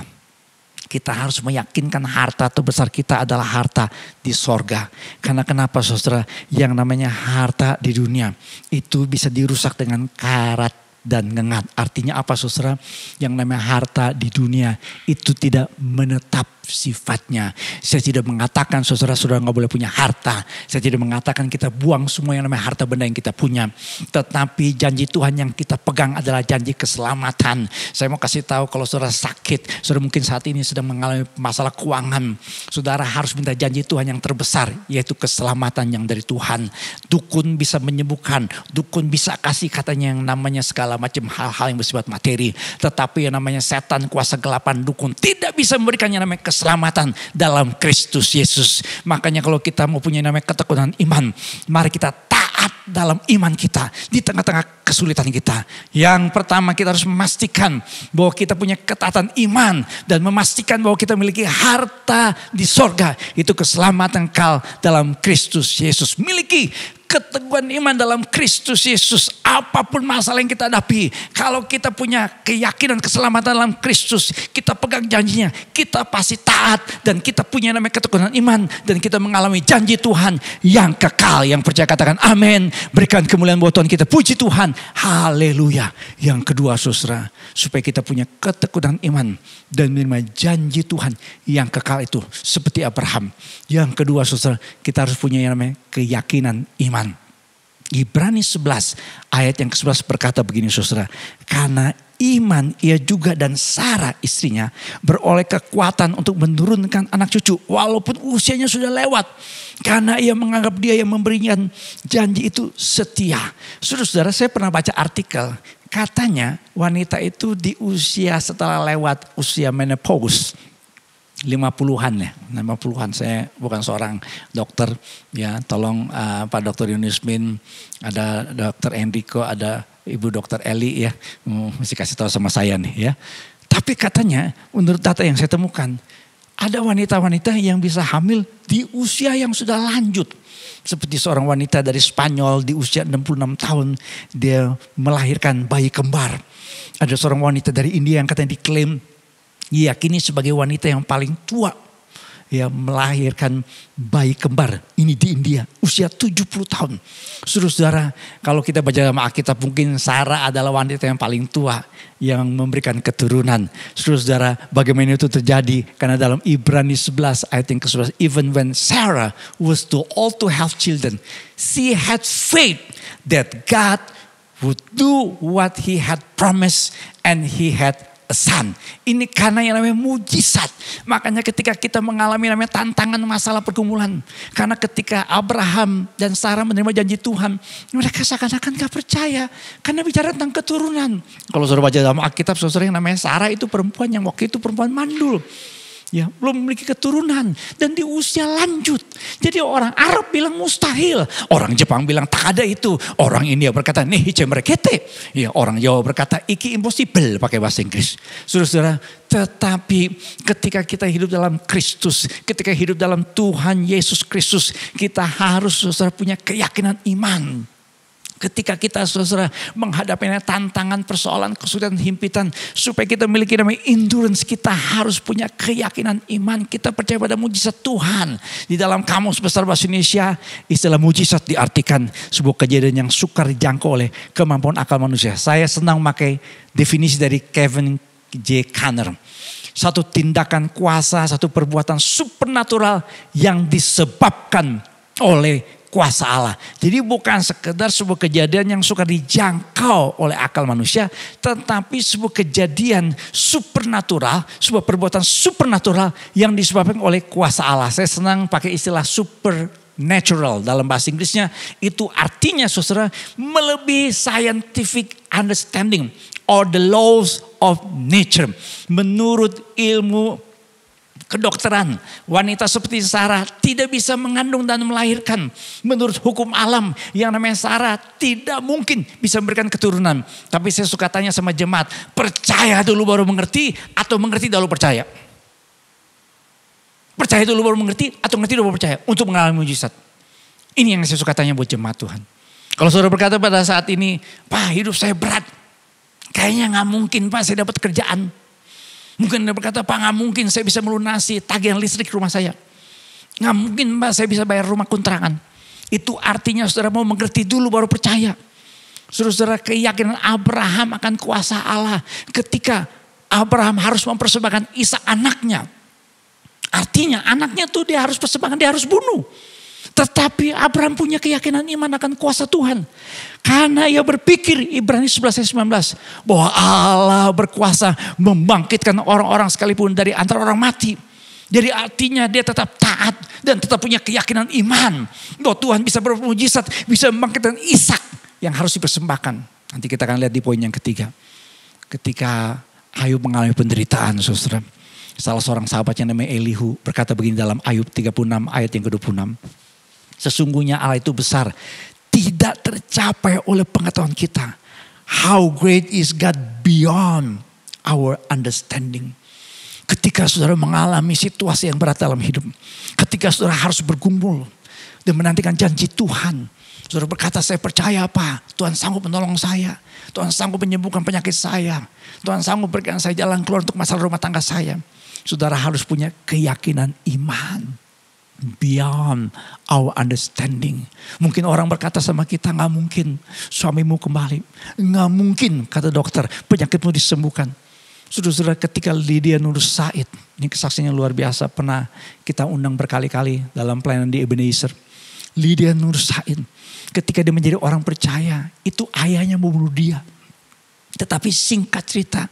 Kita harus meyakinkan harta terbesar kita adalah harta di sorga. Karena kenapa saudara? Yang namanya harta di dunia itu bisa dirusak dengan karat dan ngengat. Artinya apa saudara? Yang namanya harta di dunia itu tidak menetap sifatnya. Saya tidak mengatakan saudara-saudara nggak boleh punya harta. Saya tidak mengatakan kita buang semua yang namanya harta benda yang kita punya. Tetapi janji Tuhan yang kita pegang adalah janji keselamatan. Saya mau kasih tahu kalau saudara sakit, saudara mungkin saat ini sedang mengalami masalah keuangan. Saudara harus minta janji Tuhan yang terbesar, yaitu keselamatan yang dari Tuhan. Dukun bisa menyembuhkan, dukun bisa kasih katanya yang namanya segala macam hal-hal yang bersifat materi. Tetapi yang namanya setan, kuasa gelapan, dukun tidak bisa memberikan yang namanya keselamatan dalam Kristus Yesus. Makanya kalau kita mau punya yang namanya ketekunan iman, mari kita taat dalam iman kita di tengah-tengah kesulitan kita. Yang pertama kita harus memastikan bahwa kita punya ketaatan iman dan memastikan bahwa kita memiliki harta di sorga. Itu keselamatan kekal dalam Kristus Yesus. Miliki keteguhan iman dalam Kristus Yesus. Apapun masalah yang kita hadapi, kalau kita punya keyakinan keselamatan dalam Kristus, kita pegang janjinya, kita pasti taat dan kita punya namanya keteguhan iman dan kita mengalami janji Tuhan yang kekal. Yang percaya katakan amin. Berikan kemuliaan buat Tuhan kita. Puji Tuhan. Haleluya. Yang kedua saudara, supaya kita punya keteguhan iman dan menerima janji Tuhan yang kekal itu seperti Abraham. Yang kedua saudara, kita harus punya yang namanya keyakinan iman. Ibrani 11 ayat yang ke-11 berkata begini saudara. Karena iman ia juga dan Sarah istrinya beroleh kekuatan untuk menurunkan anak cucu walaupun usianya sudah lewat. Karena ia menganggap dia yang memberikan janji itu setia. Saudara-saudara, saya pernah baca artikel. Katanya wanita itu di usia setelah lewat usia menopause. 50-an ya, 50-an. Saya bukan seorang dokter ya, tolong Pak Dr. Yunusmin, ada Dr. Enrico, ada Ibu Dr. Eli ya, mesti kasih tahu sama saya nih ya. Tapi katanya menurut data yang saya temukan, ada wanita-wanita yang bisa hamil di usia yang sudah lanjut. Seperti seorang wanita dari Spanyol di usia 66 tahun, dia melahirkan bayi kembar. Ada seorang wanita dari India yang katanya diklaim diyakini sebagai wanita yang paling tua ya melahirkan bayi kembar ini di India usia 70 tahun. Saudara-saudara, kalau kita baca dalam Alkitab mungkin Sarah adalah wanita yang paling tua yang memberikan keturunan. Saudara-saudara, bagaimana itu terjadi? Karena dalam Ibrani 11 ayat yang ke-11, even when Sarah was too old to have children, she had faith that God would do what he had promised and he had a son. Ini karena yang namanya mujizat. Makanya ketika kita mengalami namanya tantangan masalah pergumulan. Karena ketika Abraham dan Sarah menerima janji Tuhan, mereka seakan-akan gak percaya. Karena bicara tentang keturunan. Kalau saudara baca dalam Alkitab, saudara yang namanya Sarah itu perempuan yang waktu itu perempuan mandul. Ya, belum memiliki keturunan dan di usia lanjut. Jadi orang Arab bilang mustahil, orang Jepang bilang tak ada itu, orang India berkata nehiche merekete, ya orang Jawa berkata iki impossible pakai bahasa Inggris. Saudara-saudara, tetapi ketika kita hidup dalam Kristus, ketika hidup dalam Tuhan Yesus Kristus, kita harus saudara punya keyakinan iman. Ketika kita saudara menghadapi tantangan, persoalan, kesulitan, himpitan. Supaya kita memiliki namanya endurance, kita harus punya keyakinan iman. Kita percaya pada mujizat Tuhan. Di dalam Kamus Besar Bahasa Indonesia, istilah mujizat diartikan sebuah kejadian yang sukar dijangkau oleh kemampuan akal manusia. Saya senang memakai definisi dari Kevin J. Kanner. Satu tindakan kuasa, satu perbuatan supernatural yang disebabkan oleh kuasa Allah. Jadi bukan sekedar sebuah kejadian yang suka dijangkau oleh akal manusia, tetapi sebuah kejadian supernatural, sebuah perbuatan supernatural yang disebabkan oleh kuasa Allah. Saya senang pakai istilah supernatural dalam bahasa Inggrisnya. Itu artinya saudara melebihi scientific understanding or the laws of nature. Menurut ilmu kedokteran, wanita seperti Sarah tidak bisa mengandung dan melahirkan. Menurut hukum alam yang namanya Sarah tidak mungkin bisa memberikan keturunan. Tapi saya suka tanya sama jemaat, percaya dulu baru mengerti atau mengerti dulu percaya? Percaya dulu baru mengerti atau mengerti dulu baru percaya untuk mengalami mujizat? Ini yang saya suka tanya buat jemaat Tuhan. Kalau saudara berkata pada saat ini, Pak hidup saya berat, kayaknya gak mungkin Pak saya dapat kerjaan. Mungkin Anda berkata, Pak gak mungkin saya bisa melunasi tagihan listrik rumah saya. Gak mungkin Pak saya bisa bayar rumah kontrakan. Itu artinya saudara mau mengerti dulu baru percaya. Saudara keyakinan Abraham akan kuasa Allah. Ketika Abraham harus mempersembahkan Ishak anaknya. Artinya anaknya tuh dia harus persembahkan, dia harus bunuh. Tetapi Abraham punya keyakinan iman akan kuasa Tuhan. Karena ia berpikir, Ibrani 11 ayat 19, bahwa Allah berkuasa membangkitkan orang-orang sekalipun dari antara orang mati. Jadi artinya dia tetap taat dan tetap punya keyakinan iman. Bahwa Tuhan bisa bermujizat, bisa membangkitkan Ishak yang harus dipersembahkan. Nanti kita akan lihat di poin yang ketiga. Ketika Ayub mengalami penderitaan, saudara. Salah seorang sahabat yang namanya Elihu berkata begini dalam Ayub 36 ayat yang ke-26. Sesungguhnya Allah itu besar, tidak tercapai oleh pengetahuan kita. How great is God beyond our understanding. Ketika saudara mengalami situasi yang berat dalam hidup. Ketika saudara harus bergumul dan menantikan janji Tuhan. Saudara berkata, saya percaya apa? Tuhan sanggup menolong saya. Tuhan sanggup menyembuhkan penyakit saya. Tuhan sanggup berikan saya jalan keluar untuk masalah rumah tangga saya. Saudara harus punya keyakinan iman. Beyond our understanding. Mungkin orang berkata sama kita, gak mungkin suamimu kembali. Gak mungkin, kata dokter, penyakitmu disembuhkan. Saudara, ketika Lydia Nur Said, ini kesaksiannya luar biasa, pernah kita undang berkali-kali dalam pelayanan di Ebenezer. Lydia Nur Said, ketika dia menjadi orang percaya, itu ayahnya membunuh dia. Tetapi singkat cerita,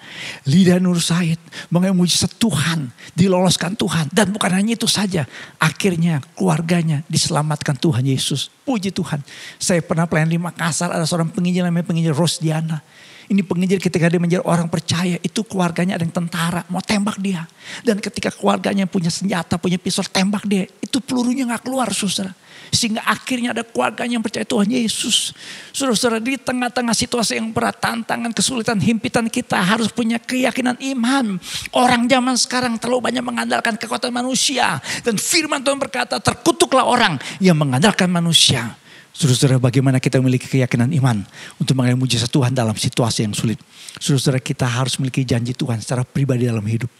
Lydia Nur Said mengalami mujizat Tuhan, diloloskan Tuhan. Dan bukan hanya itu saja, akhirnya keluarganya diselamatkan Tuhan Yesus. Puji Tuhan. Saya pernah pelayan di Makassar, ada seorang penginjil namanya penginjil Rosdiana. Ini penginjil ketika dia menjadi orang percaya, itu keluarganya ada yang tentara, mau tembak dia. Dan ketika keluarganya punya senjata, punya pisau, tembak dia, itu pelurunya gak keluar, saudara. Sehingga akhirnya ada keluarganya yang percaya Tuhan Yesus. Saudara-saudara, di tengah-tengah situasi yang berat, tantangan, kesulitan, himpitan, kita harus punya keyakinan iman. Orang zaman sekarang terlalu banyak mengandalkan kekuatan manusia. Dan firman Tuhan berkata, terkutuklah orang yang mengandalkan manusia. Saudara-saudara, bagaimana kita memiliki keyakinan iman untuk mengalami mujizat Tuhan dalam situasi yang sulit. Saudara-saudara, kita harus memiliki janji Tuhan secara pribadi dalam hidup.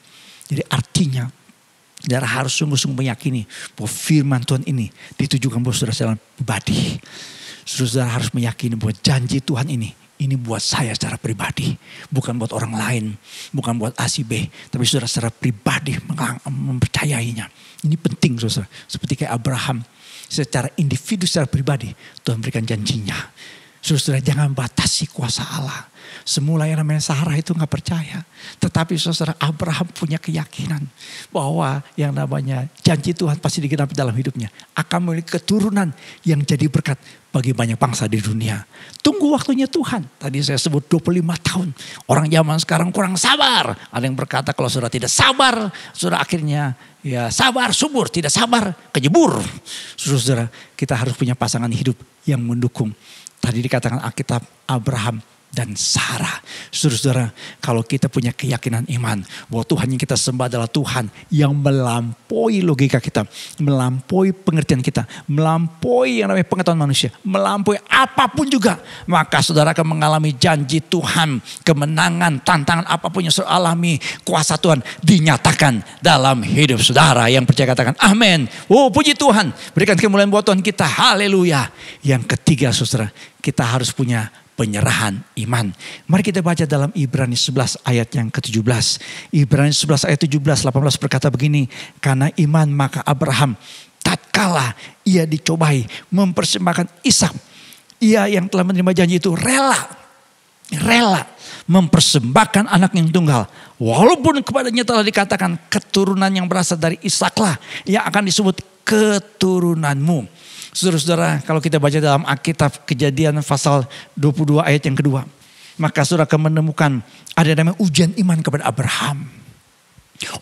Jadi artinya, saudara harus sungguh-sungguh meyakini bahwa firman Tuhan ini ditujukan buat saudara secara pribadi. Saudara harus meyakini bahwa janji Tuhan ini buat saya secara pribadi. Bukan buat orang lain, bukan buat A si B. Tapi saudara secara pribadi mempercayainya. Ini penting saudara. Seperti kayak Abraham. Secara individu, secara pribadi, Tuhan berikan janjinya. Saudara, jangan batasi kuasa Allah. Semula yang namanya Sarah itu gak percaya. Tetapi saudara, Abraham punya keyakinan bahwa yang namanya janji Tuhan pasti digenapi dalam hidupnya. Akan memiliki keturunan yang jadi berkat bagi banyak bangsa di dunia. Tunggu waktunya Tuhan. Tadi saya sebut 25 tahun. Orang zaman sekarang kurang sabar. Ada yang berkata kalau saudara tidak sabar, saudara akhirnya ya sabar subur, tidak sabar kejebur. Saudara, kita harus punya pasangan hidup yang mendukung. Tadi dikatakan Alkitab Abraham dan Sarah. Saudara-saudara, kalau kita punya keyakinan iman bahwa Tuhan yang kita sembah adalah Tuhan yang melampaui logika kita, melampaui pengertian kita, melampaui yang namanya pengetahuan manusia, melampaui apapun juga, maka saudara akan mengalami janji Tuhan, kemenangan, tantangan apapun yang saudara alami, kuasa Tuhan dinyatakan dalam hidup saudara. Yang percaya katakan amin. Oh, puji Tuhan, berikan kemuliaan buat Tuhan kita, haleluya. Yang ketiga saudara, kita harus punya penyerahan iman. Mari kita baca dalam Ibrani 11 ayat yang ke-17. Ibrani 11 ayat 17-18 berkata begini. Karena iman maka Abraham tatkala ia dicobai mempersembahkan Ishak. Ia yang telah menerima janji itu rela mempersembahkan anak yang tunggal. Walaupun kepadanya telah dikatakan keturunan yang berasal dari Ishaklah yang akan disebut keturunanmu. Saudara-saudara, kalau kita baca dalam Alkitab Kejadian pasal 22 ayat yang kedua. Maka saudara akan menemukan ada namanya ujian iman kepada Abraham.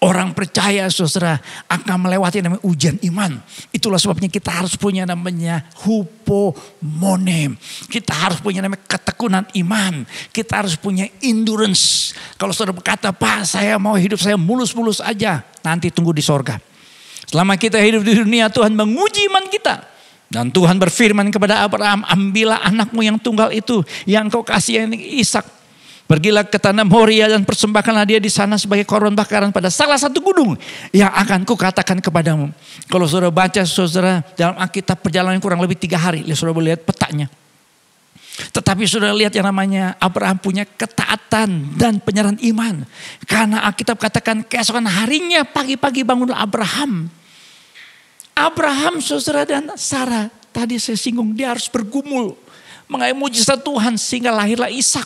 Orang percaya saudara akan melewati namanya ujian iman. Itulah sebabnya kita harus punya namanya hupomone. Kita harus punya namanya ketekunan iman. Kita harus punya endurance. Kalau saudara berkata, Pak saya mau hidup saya mulus-mulus aja. Nanti tunggu di sorga. Selama kita hidup di dunia Tuhan menguji iman kita. Dan Tuhan berfirman kepada Abraham, ambillah anakmu yang tunggal itu, yang kau kasih yang Ishak. Pergilah ke tanah Moria dan persembahkanlah dia di sana sebagai korban bakaran pada salah satu gunung yang akan kukatakan kepadamu. Kalau saudara baca saudara dalam Alkitab perjalanan kurang lebih 3 hari, saudara boleh lihat petanya. Tetapi sudah lihat yang namanya Abraham punya ketaatan dan penyerahan iman. Karena Alkitab katakan keesokan harinya pagi-pagi bangunlah Abraham. Abraham, saudara, dan Sarah, tadi saya singgung, dia harus bergumul mengalami mujizat Tuhan sehingga lahirlah Ishak.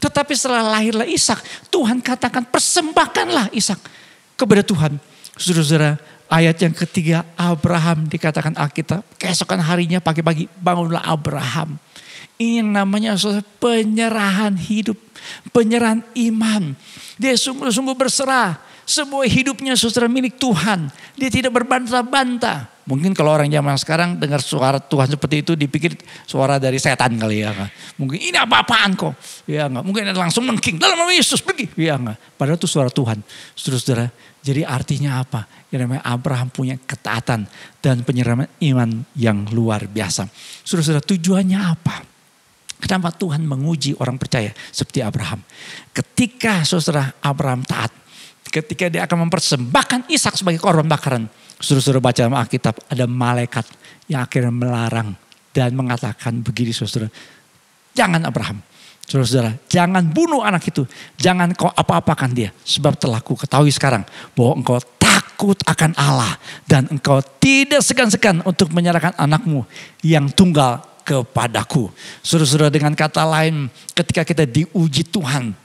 Tetapi setelah lahirlah Ishak, Tuhan katakan persembahkanlah Ishak kepada Tuhan. Saudara-saudara, ayat yang ketiga, Abraham dikatakan Alkitab, keesokan harinya pagi-pagi bangunlah Abraham. Ini yang namanya penyerahan hidup, penyerahan iman. Dia sungguh-sungguh berserah. Semua hidupnya saudara milik Tuhan. Dia tidak berbantah-bantah. Mungkin kalau orang zaman sekarang dengar suara Tuhan seperti itu dipikir suara dari setan kali ya. Mungkin ini apa-apaan kok. Ya enggak. Mungkin langsung mengking. Dalam nama Yesus pergi. Ya enggak. Padahal itu suara Tuhan. Saudara-saudara. Jadi artinya apa? Yang namanya Abraham punya ketaatan dan penyerahan iman yang luar biasa. Saudara-saudara, tujuannya apa? Kenapa Tuhan menguji orang percaya seperti Abraham? Ketika saudara Abraham taat, ketika dia akan mempersembahkan Ishak sebagai korban bakaran, saudara-saudara baca dalam Alkitab ada malaikat yang akhirnya melarang dan mengatakan begini, saudara, jangan Abraham, saudara-saudara, jangan bunuh anak itu, jangan kau apa-apakan dia, sebab telah ku ketahui sekarang bahwa engkau takut akan Allah dan engkau tidak segan-segan untuk menyerahkan anakmu yang tunggal kepadaku. Saudara-saudara, dengan kata lain, ketika kita diuji Tuhan,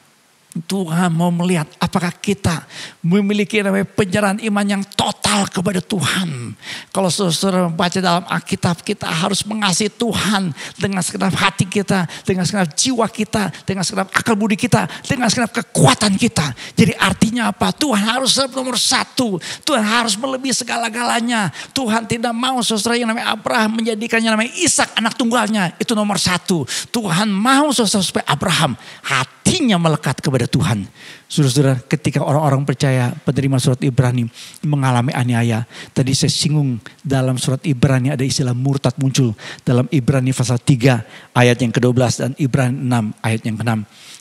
Tuhan mau melihat apakah kita memiliki namanya penyerahan iman yang total kepada Tuhan. Kalau saudara membaca dalam Alkitab, kita harus mengasihi Tuhan dengan segenap hati kita, dengan segenap jiwa kita, dengan segenap akal budi kita, dengan segenap kekuatan kita. Jadi artinya apa? Tuhan harus nomor satu. Tuhan harus melebihi segala-galanya. Tuhan tidak mau saudara yang namanya Abraham menjadikannya namanya Ishak anak tunggalnya. Itu nomor satu. Tuhan mau saudara supaya Abraham hatinya melekat kepada Tuhan. Saudara-saudara, ketika orang-orang percaya penerima surat Ibrani mengalami aniaya. Tadi saya singgung dalam surat Ibrani ada istilah murtad muncul. Dalam Ibrani pasal 3 ayat yang ke-12 dan Ibrani 6 ayat yang ke-6.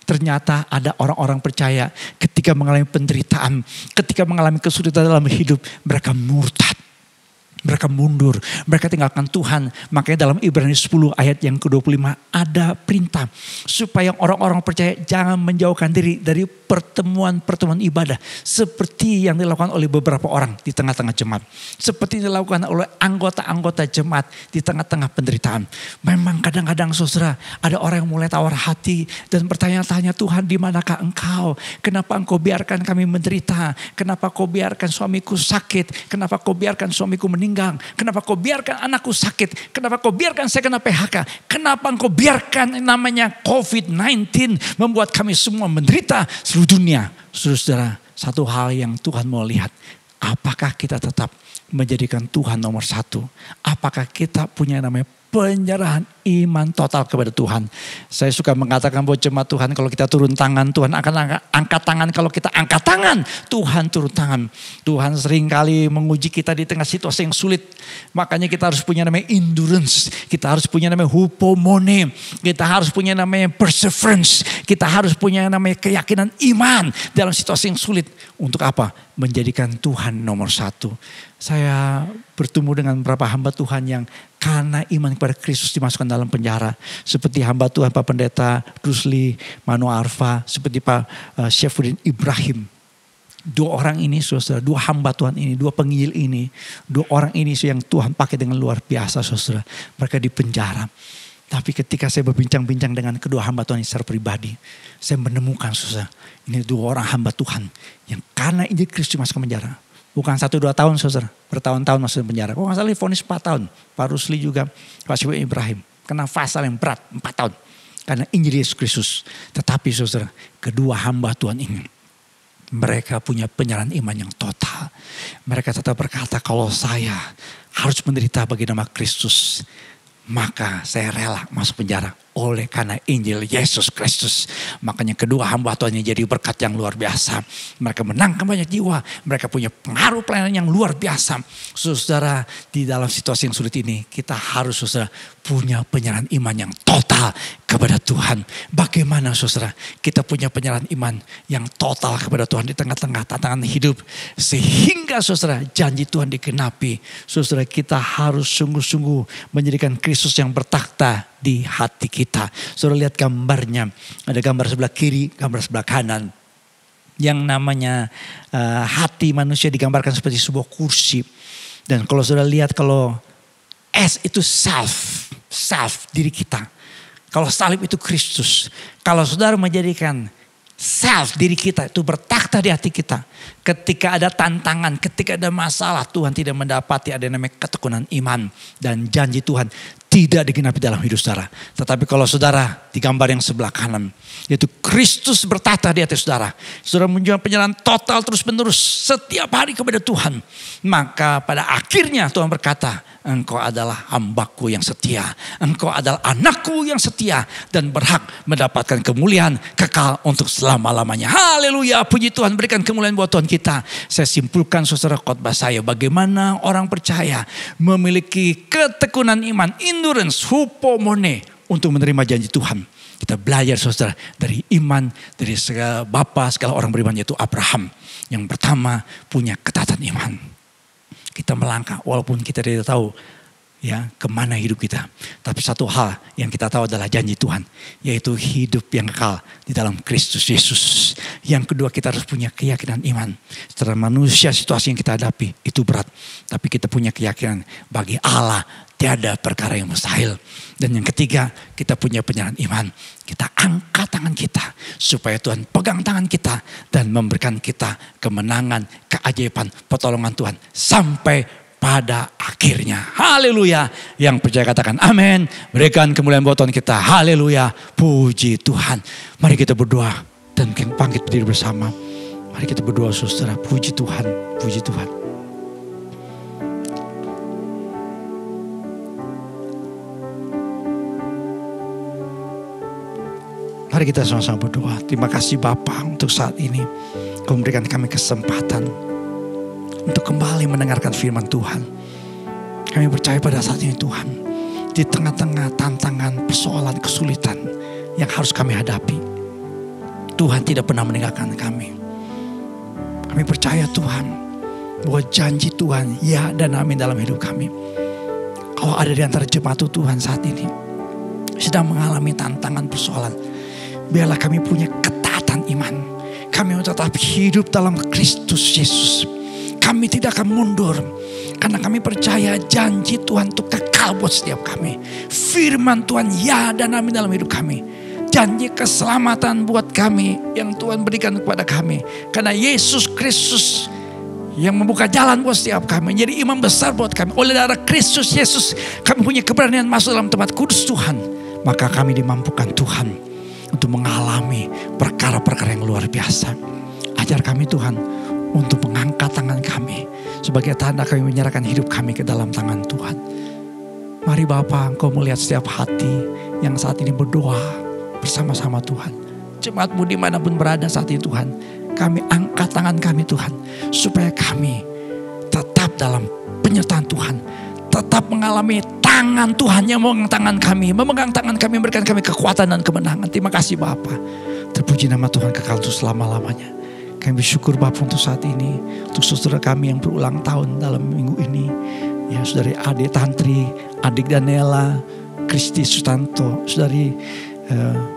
Ternyata ada orang-orang percaya ketika mengalami penderitaan, ketika mengalami kesulitan dalam hidup, mereka murtad. Mereka mundur, mereka tinggalkan Tuhan. Makanya dalam Ibrani 10 ayat yang ke-25 ada perintah supaya orang-orang percaya jangan menjauhkan diri dari pertemuan-pertemuan ibadah. Seperti yang dilakukan oleh beberapa orang di tengah-tengah jemaat. Seperti yang dilakukan oleh anggota-anggota jemaat di tengah-tengah penderitaan. Memang kadang-kadang saudara ada orang yang mulai tawar hati dan bertanya-tanya, Tuhan di manakah engkau? Kenapa engkau biarkan kami menderita? Kenapa kau biarkan suamiku sakit? Kenapa kau biarkan suamiku meninggal? Kenapa kau biarkan anakku sakit? Kenapa kau biarkan saya kena PHK? Kenapa engkau biarkan namanya COVID-19 membuat kami semua menderita seluruh dunia? Saudara-saudara, satu hal yang Tuhan mau lihat, apakah kita tetap menjadikan Tuhan nomor satu? Apakah kita punya namanya penyerahan iman total kepada Tuhan? Saya suka mengatakan bahwa jemaat Tuhan, kalau kita turun tangan, Tuhan akan angkat tangan. Kalau kita angkat tangan, Tuhan turun tangan. Tuhan seringkali menguji kita di tengah situasi yang sulit. Makanya kita harus punya namanya endurance. Kita harus punya namanya hupomone. Kita harus punya namanya perseverance. Kita harus punya namanya keyakinan iman dalam situasi yang sulit. Untuk apa? Menjadikan Tuhan nomor satu. Saya bertemu dengan beberapa hamba Tuhan yang karena iman kepada Kristus dimasukkan dalam penjara. Seperti hamba Tuhan Pak Pendeta Rusli Mano Arfa, seperti Pak Syafruddin Ibrahim. Dua orang ini, saudara, dua hamba Tuhan ini, dua penginjil ini, dua orang ini yang Tuhan pakai dengan luar biasa, saudara. Mereka di penjara. Tapi ketika saya berbincang-bincang dengan kedua hamba Tuhan ini secara pribadi, saya menemukan, saudara, ini dua orang hamba Tuhan yang karena Injil Kristus dimasukkan penjara. Bukan 1-2 tahun, saudara, bertahun-tahun masuk penjara. Kok nggak salah vonis 4 tahun. Pak Rusli juga, Pak Syafruddin Ibrahim kena pasal yang berat 4 tahun karena Injil Yesus Kristus. Tetapi saudara, kedua hamba Tuhan ini, mereka punya penyerahan iman yang total. Mereka tetap berkata, kalau saya harus menderita bagi nama Kristus, maka saya rela masuk penjara oleh karena Injil Yesus Kristus. Makanya kedua hamba Tuhan ini jadi berkat yang luar biasa. Mereka menangkan banyak jiwa. Mereka punya pengaruh pelayanan yang luar biasa. Saudara, di dalam situasi yang sulit ini, kita harus saudara punya penyerahan iman yang total kepada Tuhan. Bagaimana saudara kita punya penyerahan iman yang total kepada Tuhan di tengah-tengah tantangan hidup. Sehingga saudara janji Tuhan dikenapi. Saudara, kita harus sungguh-sungguh menjadikan Kristus yang bertakhta di hati kita. Saudara lihat gambarnya, ada gambar sebelah kiri, gambar sebelah kanan. Yang namanya hati manusia digambarkan seperti sebuah kursi. Dan kalau saudara lihat, kalau S itu self diri kita. Kalau salib itu Kristus. Kalau saudara menjadikan self diri kita itu bertakhta di hati kita. Ketika ada tantangan, ketika ada masalah, Tuhan tidak mendapati ada yang namanya ketekunan iman. Dan janji Tuhan tidak digenapi dalam hidup saudara. Tetapi kalau saudara di gambar yang sebelah kanan, yaitu Kristus bertakhta di hati saudara. Saudara menunjukkan penyerahan total terus menerus setiap hari kepada Tuhan. Maka pada akhirnya Tuhan berkata, engkau adalah hambaku yang setia. Engkau adalah anakku yang setia. Dan berhak mendapatkan kemuliaan kekal untuk selama-lamanya. Haleluya, puji Tuhan, berikan kemuliaan buat Tuhan kita. Saya simpulkan saudara khotbah saya, bagaimana orang percaya memiliki ketekunan iman, endurance, hupomone, untuk menerima janji Tuhan. Kita belajar saudara dari iman, dari segala bapa, segala orang beriman, yaitu Abraham. Yang pertama punya ketaatan iman. Kita melangkah walaupun kita tidak tahu ya kemana hidup kita. Tapi satu hal yang kita tahu adalah janji Tuhan, yaitu hidup yang kekal di dalam Kristus Yesus. Yang kedua, kita harus punya keyakinan iman. Secara manusia situasi yang kita hadapi itu berat, tapi kita punya keyakinan bagi Allah tiada perkara yang mustahil. Dan yang ketiga, kita punya penyerahan iman. Kita angkat tangan kita supaya Tuhan pegang tangan kita dan memberikan kita kemenangan, keajaiban, pertolongan Tuhan sampai pada akhirnya. Haleluya. Yang percaya katakan amin. Berikan kemuliaan buat Tuhan kita. Haleluya. Puji Tuhan. Mari kita berdoa dan bangkit berdiri bersama. Mari kita berdoa saudara. Puji Tuhan. Puji Tuhan. Mari kita sama-sama berdoa. Terima kasih Bapa untuk saat ini. Kau memberikan kami kesempatan untuk kembali mendengarkan firman Tuhan. Kami percaya pada saat ini Tuhan, di tengah-tengah tantangan, persoalan, kesulitan yang harus kami hadapi, Tuhan tidak pernah meninggalkan kami. Kami percaya Tuhan, bahwa janji Tuhan ya dan amin dalam hidup kami. Kalau ada di antara jemaat Tuhan saat ini sedang mengalami tantangan, persoalan, biarlah kami punya ketaatan iman. Kami tetap hidup dalam Kristus Yesus. Kami tidak akan mundur. Karena kami percaya janji Tuhan itu kekal buat setiap kami. Firman Tuhan ya dan amin dalam hidup kami. Janji keselamatan buat kami yang Tuhan berikan kepada kami. Karena Yesus Kristus yang membuka jalan buat setiap kami. Jadi imam besar buat kami. Oleh darah Kristus Yesus kami punya keberanian masuk dalam tempat kudus Tuhan. Maka kami dimampukan Tuhan untuk mengalami perkara-perkara yang luar biasa. Ajar kami Tuhan untuk mengangkat tangan kami sebagai tanda kami menyerahkan hidup kami ke dalam tangan Tuhan. Mari Bapa, Engkau melihat setiap hati yang saat ini berdoa bersama-sama Tuhan. Jemaat-Mu dimanapun berada saat ini Tuhan, kami angkat tangan kami Tuhan, supaya kami tetap dalam penyertaan Tuhan, tetap mengalami tangan Tuhan yang memegang tangan kami, memberikan kami kekuatan dan kemenangan. Terima kasih Bapa. Terpuji nama Tuhan kekal untuk selama-lamanya. Kami bersyukur Bapa untuk saat ini, untuk saudara kami yang berulang tahun dalam minggu ini. Ya, saudari Ade Tantri, adik Daniela, Kristi Sutanto, saudari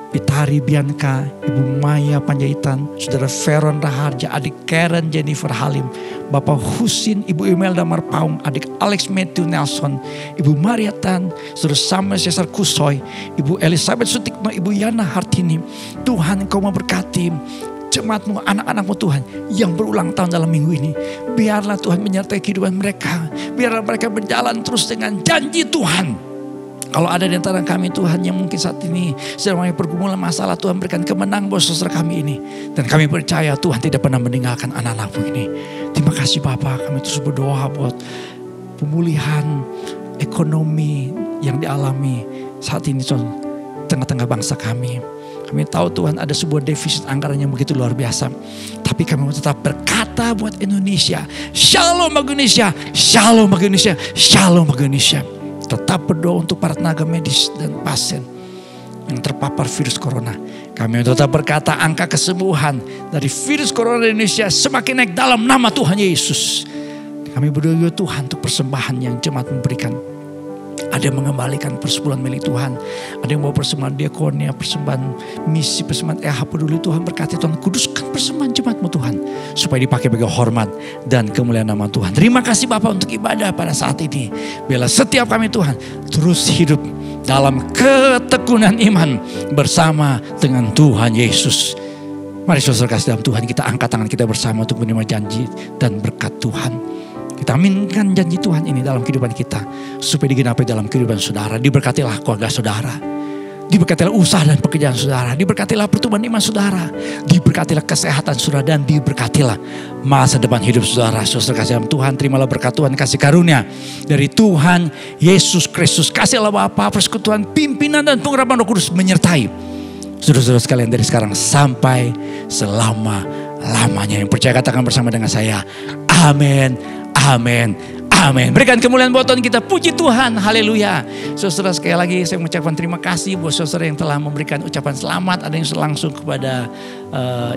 Pitari Bianca, Ibu Maya Panjaitan, saudara Veron Raharja, adik Karen Jennifer Halim, Bapak Husin, Ibu Imelda Marpaung, adik Alex Matthew Nelson, Ibu Maria Tan, saudara Samuel Cesar Kusoy, Ibu Elizabeth Sutikma, Ibu Yana Hartini. Tuhan Engkau memberkati jemaat-Mu, anak-anak-Mu Tuhan yang berulang tahun dalam minggu ini. Biarlah Tuhan menyertai kehidupan mereka. Biarlah mereka berjalan terus dengan janji Tuhan. Kalau ada di antara kami Tuhan yang mungkin saat ini sedang mengalami pergumulan masalah, Tuhan berikan kemenangan buat saudara kami ini. Dan kami percaya Tuhan tidak pernah meninggalkan anak-anak-Mu ini. Terima kasih Bapak, kami terus berdoa buat pemulihan ekonomi yang dialami saat ini Tuhan, tengah-tengah bangsa kami. Kami tahu Tuhan ada sebuah defisit anggaran yang begitu luar biasa. Tapi kami mau tetap berkata buat Indonesia, Shalom bagi Indonesia, Shalom bagi Indonesia, Shalom bagi Indonesia. Tetap berdoa untuk para tenaga medis dan pasien yang terpapar virus corona. Kami tetap berkata angka kesembuhan dari virus corona di Indonesia semakin naik dalam nama Tuhan Yesus. Kami berdoa Tuhan untuk persembahan yang jemaat memberikan. Ada yang mengembalikan persembahan milik Tuhan. Ada yang bawa persembahan diakonia, persembahan misi, persembahan peduli. Tuhan berkati, Tuhan kuduskan persembahan jemaat-Mu Tuhan. Supaya dipakai bagi hormat dan kemuliaan nama Tuhan. Terima kasih Bapak untuk ibadah pada saat ini. Biarlah setiap kami Tuhan terus hidup dalam ketekunan iman bersama dengan Tuhan Yesus. Mari saudara kasih dalam Tuhan, kita angkat tangan kita bersama untuk menerima janji dan berkat Tuhan. Kita aminkan janji Tuhan ini dalam kehidupan kita. Supaya digenapi dalam kehidupan saudara. Diberkatilah keluarga saudara. Diberkatilah usaha dan pekerjaan saudara. Diberkatilah pertumbuhan iman saudara. Diberkatilah kesehatan saudara. Dan diberkatilah masa depan hidup saudara. Saudara kasih dalam Tuhan, terimalah berkat Tuhan, kasih karunia dari Tuhan Yesus Kristus. Kasih Allah Bapa, persekutuan, pimpinan dan pengurapan Roh Kudus menyertai saudara-saudara sekalian dari sekarang sampai selama-lamanya. Yang percaya katakan bersama dengan saya, amin, amin, amin. Berikan kemuliaan buat Tuhan kita, puji Tuhan, haleluya. Saudara sekali lagi saya mengucapkan terima kasih buat saudara yang telah memberikan ucapan selamat. Ada yang langsung kepada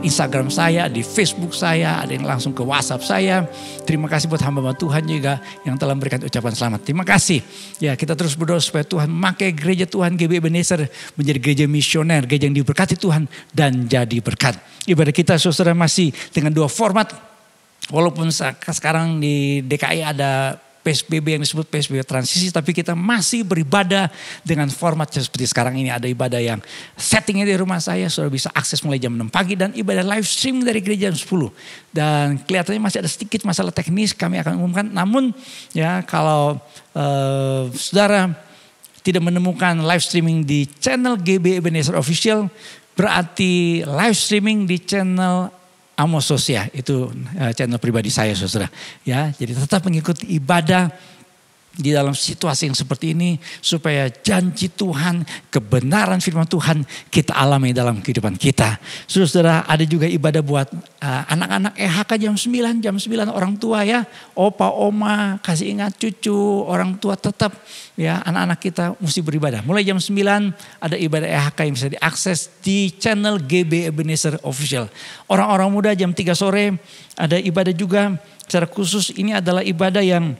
Instagram saya, di Facebook saya, ada yang langsung ke WhatsApp saya. Terima kasih buat hamba Tuhan juga yang telah memberikan ucapan selamat. Terima kasih. Ya, kita terus berdoa supaya Tuhan memakai gereja Tuhan GBI Ebenezer menjadi gereja misioner, gereja yang diberkati Tuhan dan jadi berkat. Ibadah kita saudara masih dengan dua format. Walaupun sekarang di DKI ada PSBB yang disebut PSBB transisi, tapi kita masih beribadah dengan format seperti sekarang ini. Ada ibadah yang settingnya di rumah saya, saudara bisa akses mulai jam 6 pagi dan ibadah live stream dari gereja jam 10. Dan kelihatannya masih ada sedikit masalah teknis, kami akan umumkan. Namun ya kalau saudara tidak menemukan live streaming di channel GBI Ebenezer Official, berarti live streaming di channel Amos Hosea, itu channel pribadi saya saudara. Ya, jadi tetap mengikuti ibadah di dalam situasi yang seperti ini supaya janji Tuhan, kebenaran firman Tuhan kita alami dalam kehidupan kita. Saudara, ada juga ibadah buat anak-anak EHK jam 9 orang tua ya. Opa, oma, kasih ingat cucu, orang tua tetap ya, anak-anak kita mesti beribadah. Mulai jam 9 ada ibadah EHK yang bisa diakses di channel GBI Ebenezer Official. Orang-orang muda jam 3 sore ada ibadah juga secara khusus. Ini adalah ibadah yang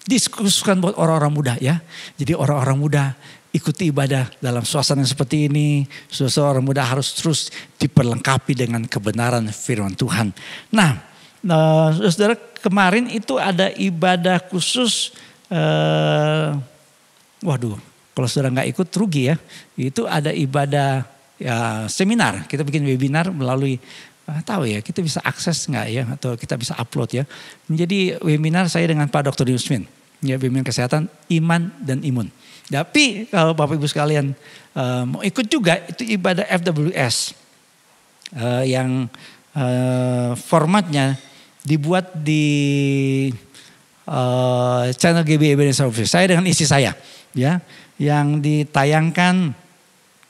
dikhususkan buat orang-orang muda ya. Jadi orang-orang muda ikuti ibadah dalam suasana seperti ini. Orang muda harus terus diperlengkapi dengan kebenaran firman Tuhan. Nah, saudara, kemarin itu ada ibadah khusus. Kalau saudara nggak ikut rugi ya. Itu ada ibadah ya, seminar. Kita bikin webinar melalui tahu ya, kita bisa akses nggak ya, atau kita bisa upload ya. Jadi webinar saya dengan Pak Dr. Yusmin, ya, webinar kesehatan iman dan imun. Tapi kalau Bapak Ibu sekalian mau ikut juga, itu ibadah FWS yang formatnya dibuat di channel GBI Ebenezer Official. Saya dengan istri saya, ya, yang ditayangkan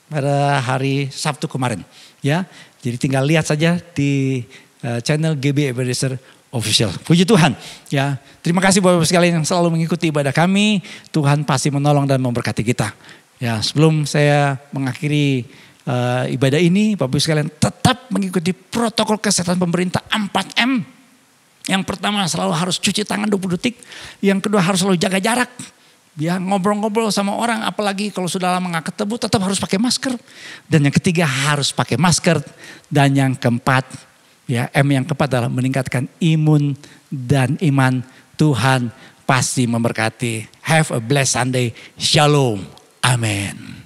pada hari Sabtu kemarin, ya. Jadi tinggal lihat saja di channel GBI Ebenezer Official. Puji Tuhan. Ya, terima kasih Bapak-Ibu sekalian yang selalu mengikuti ibadah kami. Tuhan pasti menolong dan memberkati kita. Ya, sebelum saya mengakhiri ibadah ini, Bapak-Ibu sekalian tetap mengikuti protokol kesehatan pemerintah 4M. Yang pertama selalu harus cuci tangan 20 detik. Yang kedua harus selalu jaga jarak. Ya, ngobrol-ngobrol sama orang, apalagi kalau sudah lama gak ketemu, tetap harus pakai masker. Dan yang ketiga harus pakai masker. Dan yang keempat, ya, M yang keempat adalah meningkatkan imun dan iman. Tuhan pasti memberkati. Have a blessed Sunday. Shalom. Amen.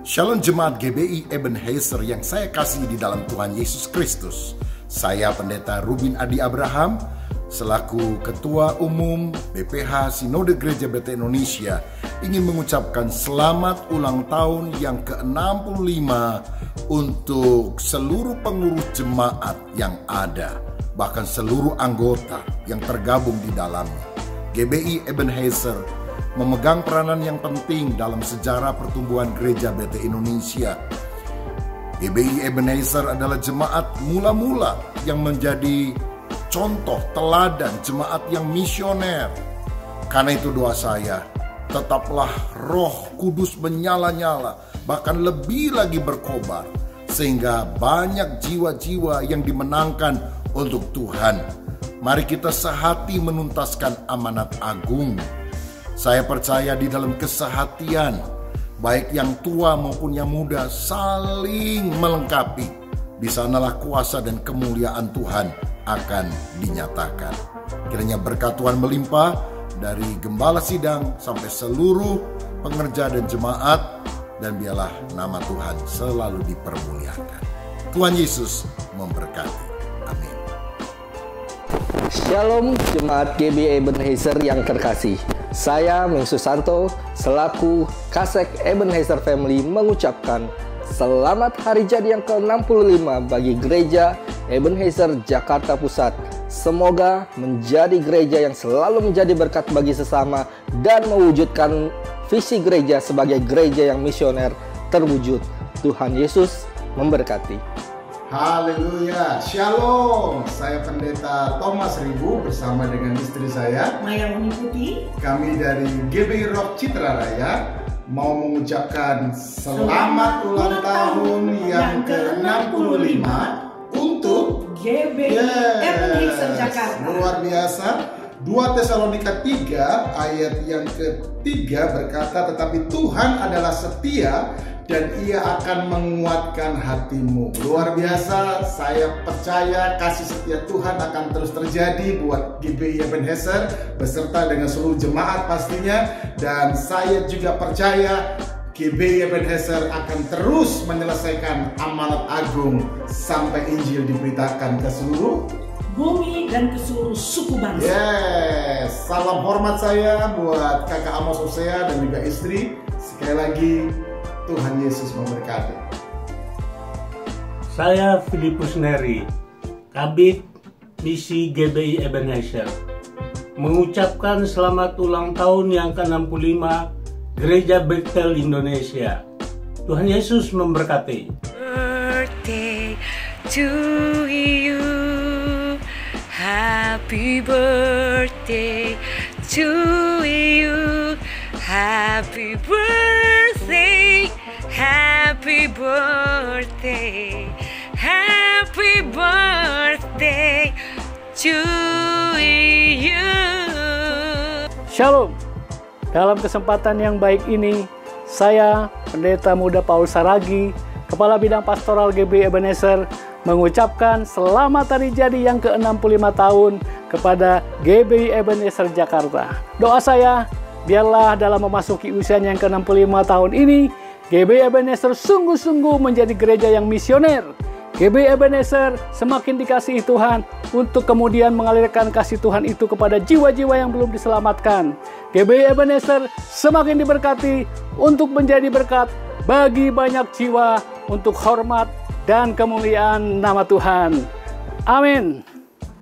Shalom Jemaat GBI Ebenezer yang saya kasihi di dalam Tuhan Yesus Kristus. Saya Pendeta Rubin Adi Abraham, selaku Ketua Umum BPH Sinode Gereja BT Indonesia, ingin mengucapkan selamat ulang tahun yang ke-65 untuk seluruh pengurus jemaat yang ada, bahkan seluruh anggota yang tergabung di dalamnya. GBI Ebenezer memegang peranan yang penting dalam sejarah pertumbuhan gereja BT Indonesia. GBI Ebenezer adalah jemaat mula-mula yang menjadi contoh teladan jemaat yang misioner. Karena itu doa saya, Tetaplah Roh Kudus menyala-nyala, bahkan lebih lagi berkobar, sehingga banyak jiwa-jiwa yang dimenangkan untuk Tuhan. Mari kita sehati menuntaskan amanat agung. Saya percaya di dalam kesehatian, baik yang tua maupun yang muda saling melengkapi. Di sanalah kuasa dan kemuliaan Tuhan akan dinyatakan. Kiranya berkat Tuhan melimpah dari gembala sidang sampai seluruh pengerja dan jemaat, dan biarlah nama Tuhan selalu dipermuliakan. Tuhan Yesus memberkati. Amin. Shalom Jemaat GBI Ebenezer yang terkasih. Saya Meng Susanto selaku Kasek Ebenezer Family mengucapkan selamat hari jadi yang ke-65 bagi Gereja Ebenezer Jakarta Pusat. Semoga menjadi gereja yang selalu menjadi berkat bagi sesama dan mewujudkan visi gereja sebagai gereja yang misioner terwujud. Tuhan Yesus memberkati. Haleluya, Shalom. Saya Pendeta Thomas Ribu bersama dengan istri saya Maya mengikuti. Kami dari GBI Rock Citra Raya mau mengucapkan selamat ulang tahun yang ke-65 untuk GBI Ebenezer Jakarta. Luar biasa. 2 Tesalonika 3 ayat yang ke-3 berkata, tetapi Tuhan adalah setia dan Ia akan menguatkan hatimu. Luar biasa, saya percaya kasih setia Tuhan akan terus terjadi buat GBI Ebenezer beserta dengan seluruh jemaat pastinya. Dan saya juga percaya GBI Ebenezer akan terus menyelesaikan amanat agung sampai Injil diberitakan ke seluruh bumi dan ke seluruh suku bangsa. Yes, salam hormat saya buat kakak Amos Hosea dan juga istri. Sekali lagi, Tuhan Yesus memberkati. Saya Filipus Neri, Kabid Misi GBI Ebenezer, mengucapkan selamat ulang tahun yang ke-65 Gereja Bethel Indonesia. Tuhan Yesus memberkati. Birthday to you, happy birthday to you, happy birthday, happy birthday, happy birthday to you. Shalom. Dalam kesempatan yang baik ini, saya Pendeta Muda Paul Saragi, Kepala Bidang Pastoral GBI Ebenezer, mengucapkan selamat hari jadi yang ke-65 tahun kepada GBI Ebenezer Jakarta. Doa saya, biarlah dalam memasuki usia yang ke-65 tahun ini, GBI Ebenezer sungguh-sungguh menjadi gereja yang misioner. GBI Ebenezer semakin dikasihi Tuhan untuk kemudian mengalirkan kasih Tuhan itu kepada jiwa-jiwa yang belum diselamatkan. GBI Ebenezer semakin diberkati untuk menjadi berkat bagi banyak jiwa untuk hormat dan kemuliaan nama Tuhan. Amin.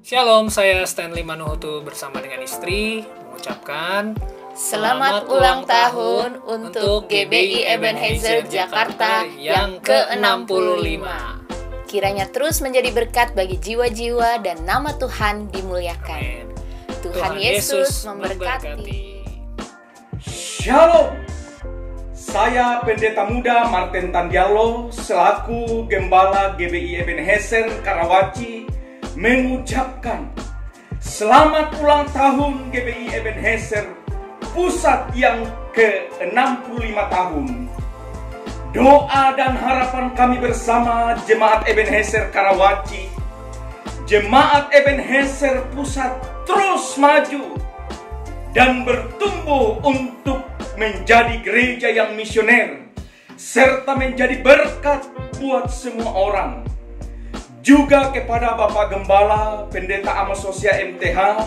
Shalom, saya Stanley Manuhutu bersama dengan istri mengucapkan selamat ulang tahun untuk GBI Ebenezer Jakarta yang ke-65. Kiranya terus menjadi berkat bagi jiwa-jiwa dan nama Tuhan dimuliakan. Tuhan Yesus memberkati. Shalom. Saya Pendeta Muda Martin Tandialo selaku Gembala GBI Ebenezer Karawaci mengucapkan selamat ulang tahun GBI Ebenezer Pusat yang ke-65 tahun. Doa dan harapan kami bersama Jemaat Ebenezer Karawaci, Jemaat Ebenezer Pusat terus maju dan bertumbuh untuk menjadi gereja yang misioner serta menjadi berkat buat semua orang. Juga kepada Bapak Gembala Pendeta Amos Hosea MTH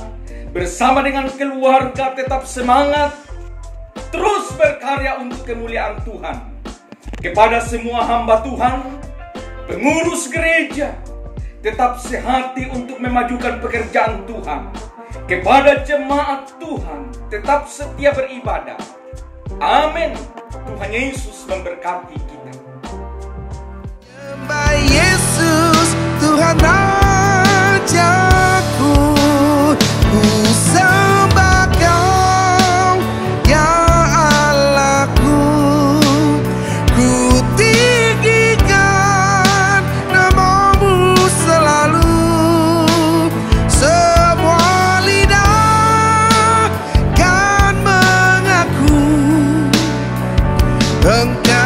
bersama dengan keluarga tetap semangat terus berkarya untuk kemuliaan Tuhan. Kepada semua hamba Tuhan, pengurus gereja, tetap sehati untuk memajukan pekerjaan Tuhan. Kepada jemaat Tuhan, tetap setia beribadah. Amin. Tuhan Yesus memberkati kita. Sembah Yesus, Tuhan Rajaku, ku sembah Kau yang Engkau